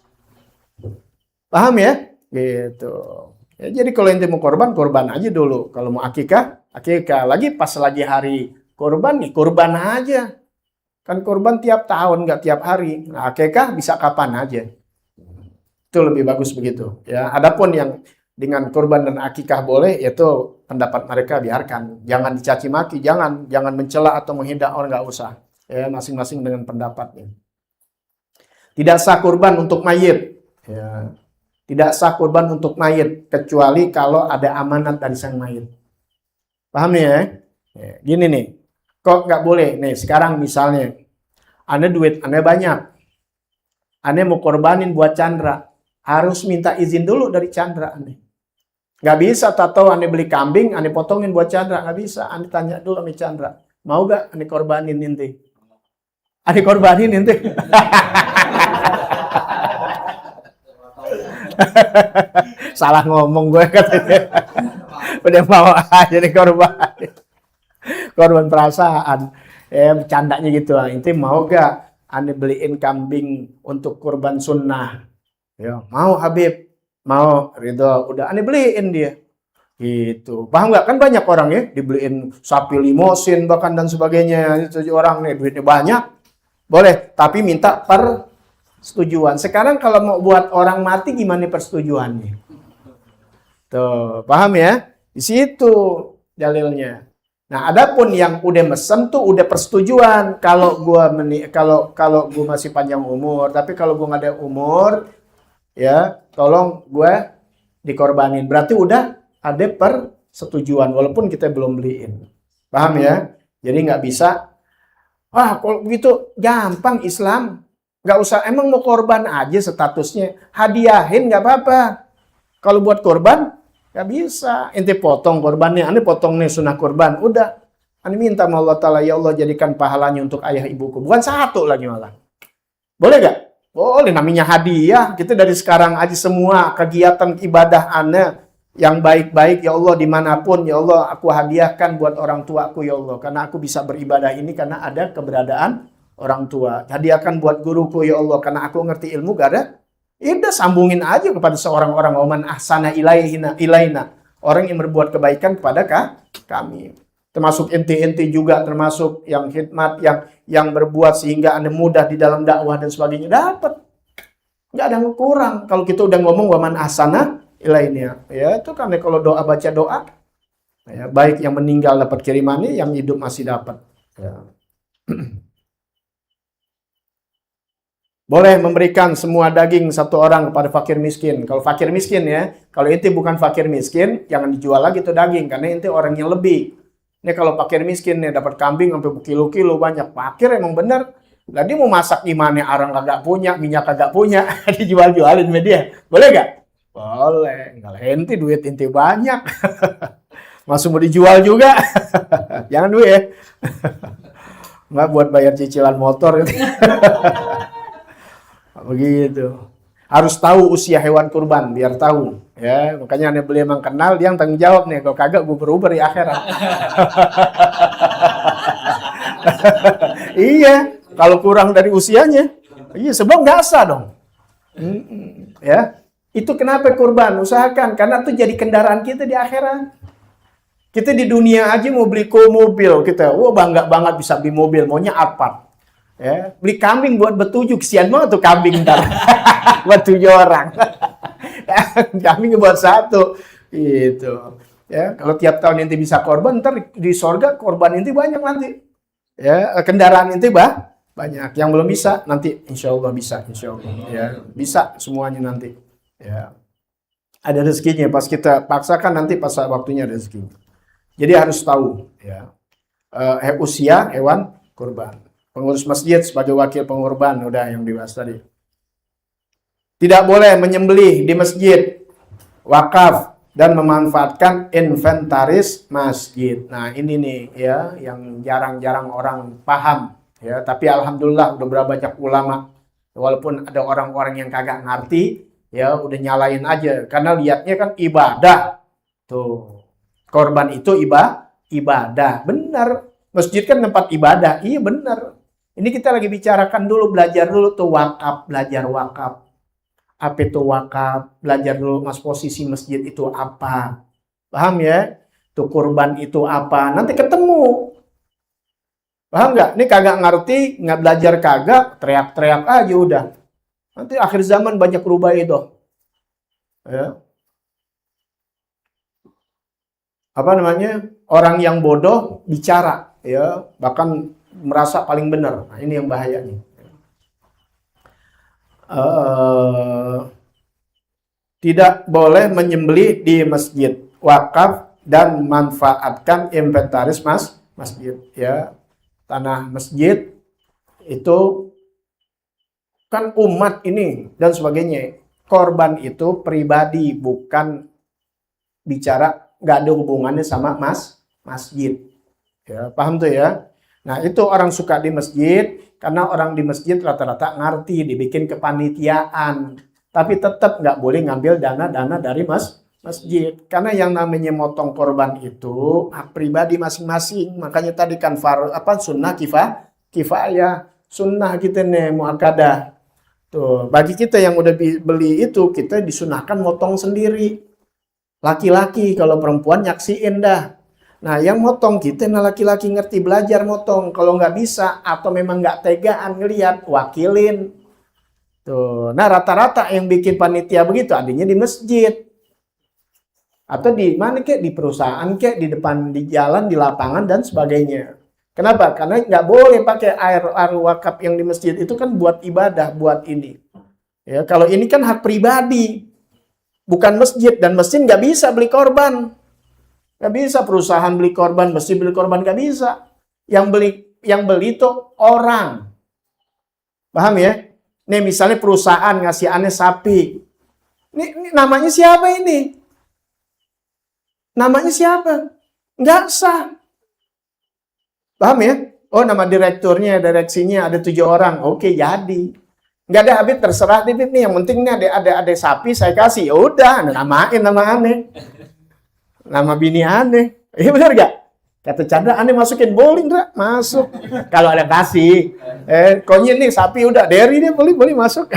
Paham ya? Gitu. Ya, jadi kalau ente mau korban aja dulu. Kalau mau akikah. Lagi pas lagi hari korban nih, korban aja. Kan korban tiap tahun, nggak tiap hari. Nah, akikah bisa kapan aja. Itu lebih bagus begitu. Ya, adapun yang dengan korban dan akikah boleh, itu pendapat mereka biarkan. Jangan dicaci maki, jangan mencela atau menghina orang, nggak usah. Ya, masing-masing dengan pendapatnya. Tidak sah kurban untuk mayit. Ya. Tidak sah kurban untuk mayit kecuali kalau ada amanat dari sang mayit. Paham ya? Gini nih, kok nggak boleh? Nih sekarang misalnya, Anda duit Anda banyak, Anda mau korbanin buat Chandra, harus minta izin dulu dari Chandra Anda. Nggak bisa tato Anda beli kambing, Anda potongin buat Chandra, nggak bisa. Anda tanya dulu sama Chandra, mau nggak Anda korbanin nanti? Anda korbanin nanti. Salah ngomong gue katanya. Udah mau aja nih korban perasaan. Bercandanya gitu. Inti mau gak Anda beliin kambing untuk kurban sunnah? Ya, mau Habib. Mau Ridho. Udah Anda beliin dia. Gitu. Paham gak? Kan banyak orang ya dibeliin sapi limosin bahkan dan sebagainya. Itu orang nih duitnya banyak. Boleh, tapi minta persetujuan. Sekarang kalau mau buat orang mati gimana persetujuannya? Tuh, paham ya? Di situ dalilnya. Nah, adapun yang udah mesen tuh udah persetujuan. Kalau gua masih panjang umur, tapi kalau gua nggak ada umur, ya tolong gua dikorbanin. Berarti udah ada persetujuan walaupun kita belum beliin. Paham ya? Jadi nggak bisa. Wah, kalau begitu gampang Islam. Nggak usah, emang mau korban aja statusnya. Hadiahin nggak apa-apa. Kalau buat korban, nggak bisa. Ente potong korbannya, ane potong nih sunnah korban. Udah, ane minta sama Allah Ta'ala, ya Allah jadikan pahalanya untuk ayah ibuku. Bukan satu lagi malah. Boleh gak? Boleh, namanya hadiah. Kita dari sekarang aja semua kegiatan ibadah ane yang baik-baik, ya Allah dimanapun, ya Allah aku hadiahkan buat orang tuaku, ya Allah. Karena aku bisa beribadah ini karena ada keberadaan orang tua. Hadiahkan buat guruku, ya Allah, karena aku ngerti ilmu gak ada. Udah sambungin aja kepada seorang orang oman ahsana ilaina. Orang yang berbuat kebaikan kepada kami. Termasuk inti-inti juga, termasuk yang khidmat, yang berbuat sehingga Anda mudah di dalam dakwah dan sebagainya. Dapat. Nggak ada yang kurang. Kalau kita udah ngomong waman ahsana ilaina. Ya itu kan kalau doa baca doa. Ya, baik yang meninggal dapat kirimannya, yang hidup masih dapat. Ya. Boleh memberikan semua daging satu orang kepada fakir miskin. Kalau fakir miskin ya, kalau inti bukan fakir miskin, jangan dijual lagi tuh daging karena inti orang yang lebih. Ini kalau fakir miskin nih dapat kambing sampai berkilo-kilo banyak. Fakir emang bener. Jadi mau masak gimana? Orang kagak punya, minyak kagak punya, dijual-jualin media. Boleh gak? Boleh. Kalau inti duit inti banyak, masuk mau dijual juga. Jangan duit ya. Nggak buat bayar cicilan motor gitu. Begitu. Harus tahu usia hewan kurban biar tahu ya. Makanya Anda beli emang kenal dia yang tanggung jawab nih. Kalau kagak gue beruber di akhirat. Iya, kalau kurang dari usianya. Iya, sebab nggak sah dong. Ya. Itu kenapa kurban? Usahakan karena itu jadi kendaraan kita di akhirat. Kita di dunia aja mau beli mobil kita. Wah, bangga banget bisa beli mobil, maunya Alphard. Ya, beli kambing buat bertujuh, kesian banget tuh kambing ntar. Buat 7 orang. Kambing buat 1. Gitu. Ya, kalau tiap tahun inti bisa korban, ntar di sorga korban inti banyak nanti. Ya, kendaraan inti banyak. Yang belum bisa nanti insya Allah bisa, insya Allah. Ya, bisa semuanya nanti. Ya, ada rezekinya. Pas kita paksakan nanti pas waktunya ada rezekinya. Jadi harus tahu. Ya, usia hewan kurban. Pengurus masjid sebagai wakil pengorban, udah yang dibahas tadi. Tidak boleh menyembelih di masjid, wakaf, dan memanfaatkan inventaris masjid. Nah ini nih ya, yang jarang-jarang orang paham. Ya, tapi alhamdulillah udah berapa banyak ulama. Walaupun ada orang-orang yang kagak ngerti, ya udah nyalain aja. Karena lihatnya kan ibadah. Tuh, korban itu ibadah. Benar. Masjid kan tempat ibadah. Iya benar. Ini kita lagi bicarakan dulu, belajar dulu tuh wakaf, belajar wakaf. Apa itu wakaf? Belajar dulu mas posisi masjid itu apa. Paham ya? Tuh kurban itu apa? Nanti ketemu. Paham nggak? Ini kagak ngerti, nggak belajar kagak, teriak-teriak aja udah. Nanti akhir zaman banyak berubah itu. Ya. Apa namanya? Orang yang bodoh bicara, ya, bahkan merasa paling benar. Nah, ini yang bahayanya. Tidak boleh menyembelih di masjid, wakaf, dan manfaatkan inventaris masjid. Ya, tanah masjid itu kan umat ini dan sebagainya. Korban itu pribadi, bukan bicara nggak ada hubungannya sama masjid. Ya, paham tuh ya? Nah, itu orang suka di masjid karena orang di masjid rata-rata ngerti, dibikin kepanitiaan. Tapi tetap nggak boleh ngambil dana-dana dari masjid. Karena yang namanya motong korban itu hak pribadi masing-masing. Makanya tadi kan sunnah kifayah. Sunnah kita nih muakkadah. Tuh, bagi kita yang udah beli itu, kita disunahkan motong sendiri. Laki-laki, kalau perempuan nyaksiin dah. Nah, yang motong kita, nah laki-laki ngerti belajar motong. Kalau nggak bisa, atau memang nggak tegaan ngeliat, wakilin. Tuh. Nah, rata-rata yang bikin panitia begitu, adanya di masjid. Atau di mana kek, di perusahaan kek, di depan, di jalan, di lapangan, dan sebagainya. Kenapa? Karena nggak boleh pakai air wakaf yang di masjid itu kan buat ibadah, buat ini. Ya, kalau ini kan hak pribadi, bukan masjid, dan masjid nggak bisa beli korban. Nggak bisa perusahaan beli korban, masjid beli korban, nggak bisa. Yang beli itu orang. Paham ya? Nih misalnya perusahaan ngasih aneh sapi. Ini namanya siapa ini? Namanya siapa? Nggak sah. Paham ya? Oh, nama direkturnya, direksinya ada 7 orang. Oke, jadi. Nggak ada habis, terserah Bib nih. Yang penting nih ada sapi saya kasih. Ya udah, namain nama aneh. Nama bini aneh. Iya benar gak? Kata Chandra, aneh masukin bowling, Dra. Masuk. Kalau ada kasih. Konyin nih, sapi udah. Dari dia boleh masuk.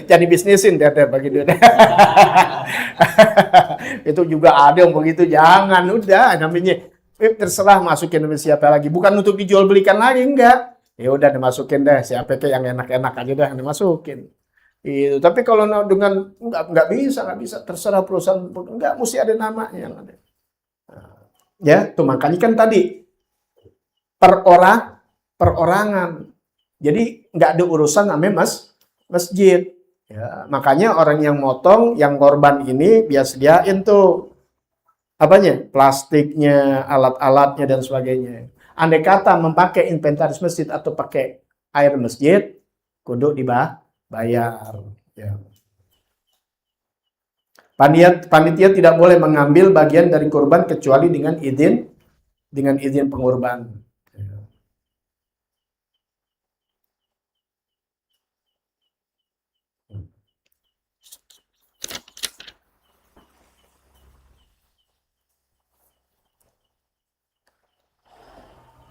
Jadi bisnisin deh bagi dia. Itu juga ada yang begitu. Jangan, udah namanya. Terserah masukin nama siapa lagi. Bukan untuk dijual belikan lagi, enggak. Ya udah dimasukin deh. Siapa yang enak-enak aja dah dimasukin. Itu. Tapi kalau dengan nggak bisa. Terserah perusahaan. Enggak, mesti ada namanya yang ada. Ya, tuh makanya kan tadi perorangan. Jadi nggak ada urusan namanya masjid. Ya, makanya orang yang motong, yang korban ini biasa sediain tuh apanya? Plastiknya, alat-alatnya dan sebagainya. Andai kata memakai inventaris masjid atau pakai air masjid, kudu dibayar. Ya. Panitia tidak boleh mengambil bagian dari kurban kecuali dengan izin pengurban.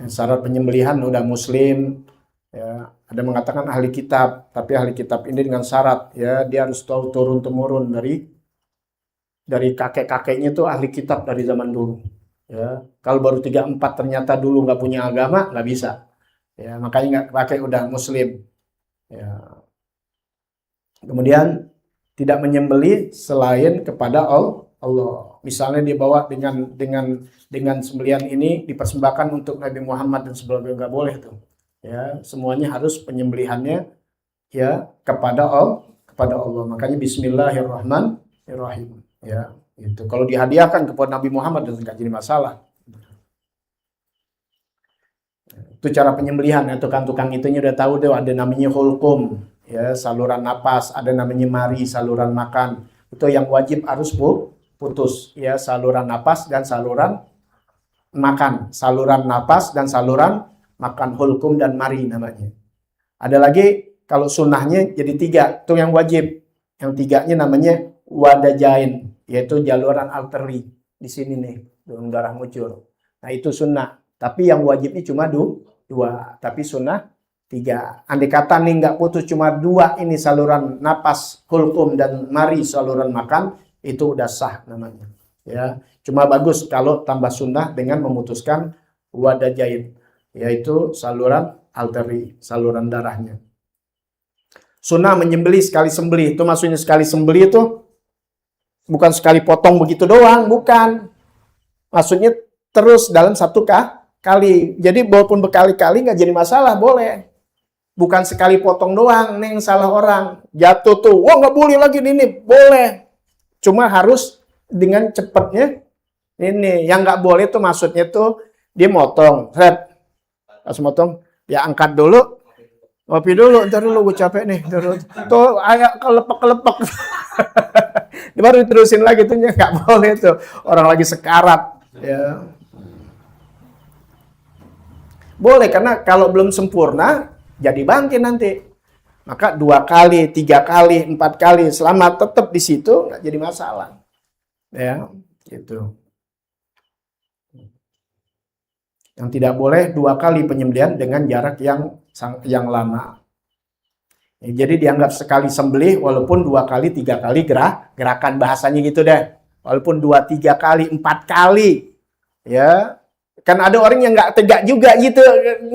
Syarat penyembelihan udah muslim, ya. Ada mengatakan ahli kitab, tapi ahli kitab ini dengan syarat, ya, dia harus tahu turun temurun dari kakek-kakeknya tuh ahli kitab dari zaman dulu. Ya, kalau baru 3-4 ternyata dulu nggak punya agama, nggak bisa. Ya, makanya nggak pakai udah muslim. Ya. Kemudian tidak menyembelih selain kepada Allah. Misalnya dibawa dengan sembelihan ini dipersembahkan untuk Nabi Muhammad dan sebagainya, nggak boleh tuh. Ya, semuanya harus penyembelihannya ya kepada Allah. Makanya Bismillahirrahmanirrahim. Ya, itu. Kalau dihadiahkan kepada Nabi Muhammad dan nggak jadi masalah. Itu cara penyembelihan ya, tukang-tukang itunya udah tahu deh, ada namanya hulkum ya, saluran napas, ada namanya mari, saluran makan. Itu yang wajib harus putus ya, saluran napas dan saluran makan, saluran napas dan saluran makan, hulkum dan mari namanya. Ada lagi kalau sunnahnya jadi 3, itu yang wajib. Yang 3-nya namanya wadajain, yaitu jaluran arteri di sini nih, dalam darah ngucur. Nah itu sunnah. Tapi yang wajibnya cuma 2, tapi sunnah 3. Andai kata nih nggak putus cuma 2 ini saluran napas, hulkum dan mari saluran makan, itu udah sah namanya. Ya, cuma bagus kalau tambah sunnah dengan memutuskan wadajain, yaitu saluran arteri, saluran darahnya. Sunnah menyembelih sekali sembelih, itu maksudnya sekali sembelih itu bukan sekali potong begitu doang, bukan. Maksudnya terus dalam satu kali. Jadi walaupun berkali-kali nggak jadi masalah, boleh. Bukan sekali potong doang, nih yang salah orang. Jatuh tuh, wah nggak boleh lagi ini, boleh. Cuma harus dengan cepatnya. Ini yang nggak boleh tuh maksudnya tuh dia motong, pas motong, ya angkat dulu. Ngopi dulu, ntar dulu gue capek nih. Tuh ayak kelepek-kelepek. Baru diterusin lagi tuh, nggak boleh tuh. Orang lagi sekarat. Ya. Boleh, karena kalau belum sempurna, jadi bangkit nanti. Maka 2 kali, 3 kali, 4 kali, selama tetap di situ, nggak jadi masalah. Ya, gitu. Yang tidak boleh 2 kali penyembelihan dengan jarak yang lama. Ya, jadi dianggap sekali sembelih walaupun 2 kali, 3 kali gerakan, bahasanya gitu deh. Walaupun 2, 3 kali, 4 kali. Ya, kan ada orang yang nggak tegak juga gitu,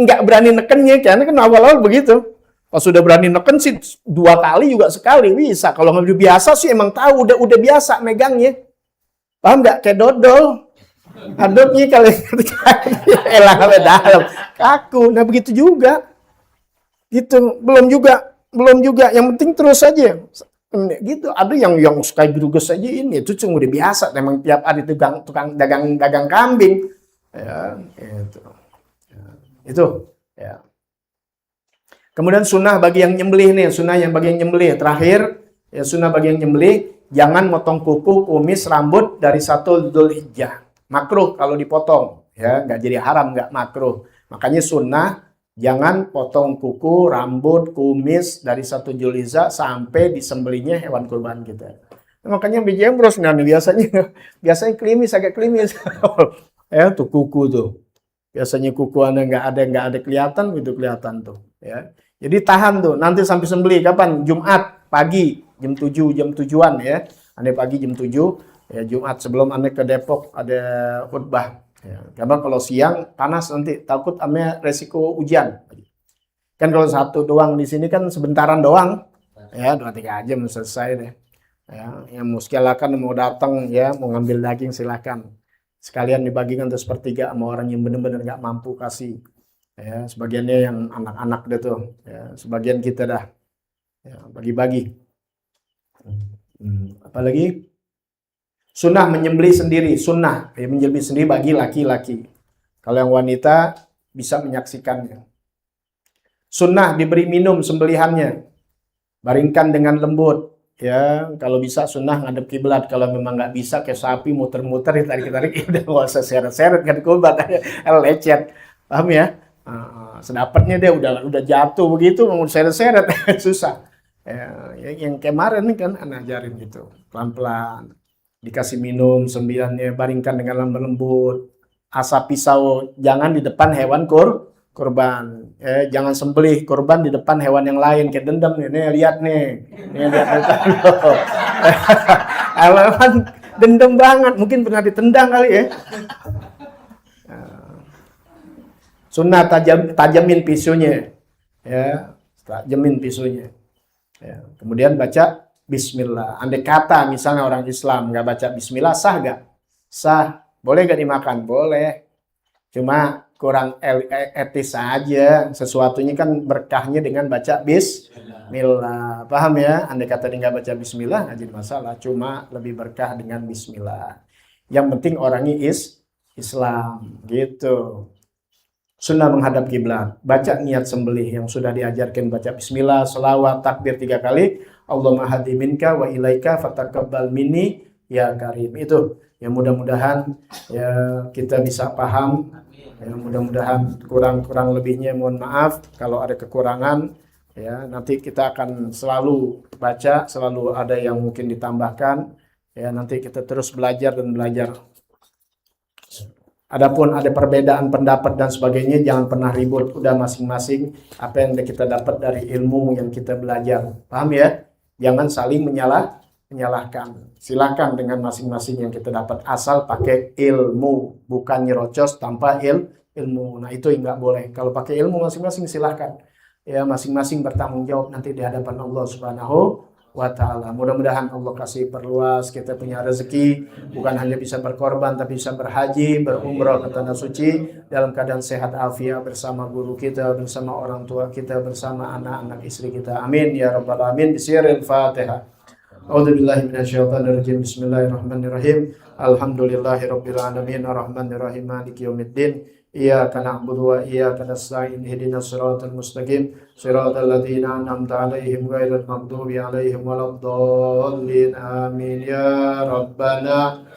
nggak berani nekennya, karena kan awal-awal begitu. Pas sudah berani neken sih 2 kali juga sekali bisa. Kalau nggak biasa sih emang tahu, udah biasa megangnya. Paham nggak? Kayak dodol. Aduknya kali elah dalam kaku. Nah begitu juga. Gitu, belum juga. Yang penting terus aja. Gitu, ada yang sekali geruges aja ini. Itu cuma udah biasa. Memang tiap hari tukang dagang kambing. Ya, itu. Ya, itu. Ya. Kemudian sunnah bagi yang nyembelih nih, terakhir ya, sunnah bagi yang nyembelih, jangan motong kuku, kumis, rambut dari 1 Dzulhijjah. Makruh kalau dipotong, ya nggak jadi haram, nggak makruh. Makanya sunnah jangan potong kuku, rambut, kumis dari 1 Dzulhijjah sampai disembelihnya hewan kurban kita. Nah, makanya bijembros nih biasanya agak klimis. Ya tuh kuku tuh. Biasanya kuku Anda nggak ada kelihatan, begitu kelihatan tuh, ya. Jadi tahan tuh, nanti sampai sembelih kapan? Jumat pagi jam 7, jam 7-an ya. Anda pagi jam 7 ya, Jumat sebelum Anda ke Depok ada khutbah. Ya. Karena kalau siang panas nanti, takut ame resiko hujan. Kan kalau 1 doang di sini kan sebentaran doang. Ya, 2-3 jam selesai deh. Ya, yang mau sekalian mau datang ya, mau ngambil daging silakan. Sekalian dibagikan terus 1/3 sama orang yang benar-benar nggak mampu kasih. Ya, sebagiannya yang anak-anak deh tuh. Ya, sebagian kita dah. Ya, bagi-bagi. Apalagi sunnah menyembelih sendiri, sunnah ya, menyembelih sendiri bagi laki-laki. Kalau yang wanita bisa menyaksikannya. Sunnah diberi minum sembelihannya, baringkan dengan lembut. Ya, kalau bisa sunnah ngadep kiblat. Kalau memang nggak bisa, kayak sapi muter-muter, tarik-tarik, udah nggak usah seret-seret kan kubat, lecet, paham ya? Sedapatnya dia udah jatuh begitu, mau seret-seret susah. Ya, yang kemarin kan anak ajarin gitu, pelan-pelan, dikasih minum sembilannya, baringkan dengan lembut. Asap pisau jangan di depan hewan kurban. Jangan sembelih kurban di depan hewan yang lain, kayak dendam nih lihat loh. Hewan dendam banget, mungkin pernah ditendang kali ya. Sunnah tajamin pisunya. Ya, tajamin pisunya. Ya. Kemudian baca bismillah. Andai kata misalnya orang Islam nggak baca bismillah, sah nggak? Sah. Boleh nggak dimakan? Boleh. Cuma kurang etis saja. Sesuatunya kan berkahnya dengan baca bismillah. Paham ya? Andai kata dia nggak baca bismillah, nggak jadi masalah. Cuma lebih berkah dengan bismillah. Yang penting orangnya Islam. Gitu. Sunnah menghadap kiblat, baca niat sembelih yang sudah diajarkan, baca bismillah, selawat, takbir 3 kali, Allahumma hadi minka wa ilaika fataqabbal minni ya karim. Itu ya, mudah-mudahan ya kita bisa paham, ya mudah-mudahan kurang lebihnya mohon maaf kalau ada kekurangan, ya nanti kita akan selalu baca, selalu ada yang mungkin ditambahkan, ya nanti kita terus belajar dan belajar. Adapun ada perbedaan pendapat dan sebagainya, jangan pernah ribut. Udah masing-masing apa yang kita dapat dari ilmu yang kita belajar. Paham ya? Jangan saling menyalahkan. Silakan dengan masing-masing yang kita dapat, asal pakai ilmu, bukan nyerocos tanpa ilmu. Nah itu nggak boleh. Kalau pakai ilmu masing-masing silahkan. Ya masing-masing bertanggung jawab nanti di hadapan Allah Subhanahu wa ta'ala. Mudah-mudahan Allah kasih perluas kita punya rezeki, bukan hanya bisa berkorban tapi bisa berhaji, berumrah ke tanah suci dalam keadaan sehat afiat, bersama guru kita, bersama orang tua kita, bersama anak-anak istri kita. Amin ya rabbal alamin. Bismillahirrahmanirrahim. Fatihah. A'udzubillahi minasyaitonirrajim. Bismillahirrahmanirrahim. Alhamdulillahirabbil alamin arrahmanirrahim maliki yaumiddin. Iyyaka na'budu wa iyyaka nasta'in. Ihdinas siratal mustaqim. Siratal ladzina an'amta 'alaihim ghairil maghdubi 'alaihim waladdallin. Amin ya rabbana.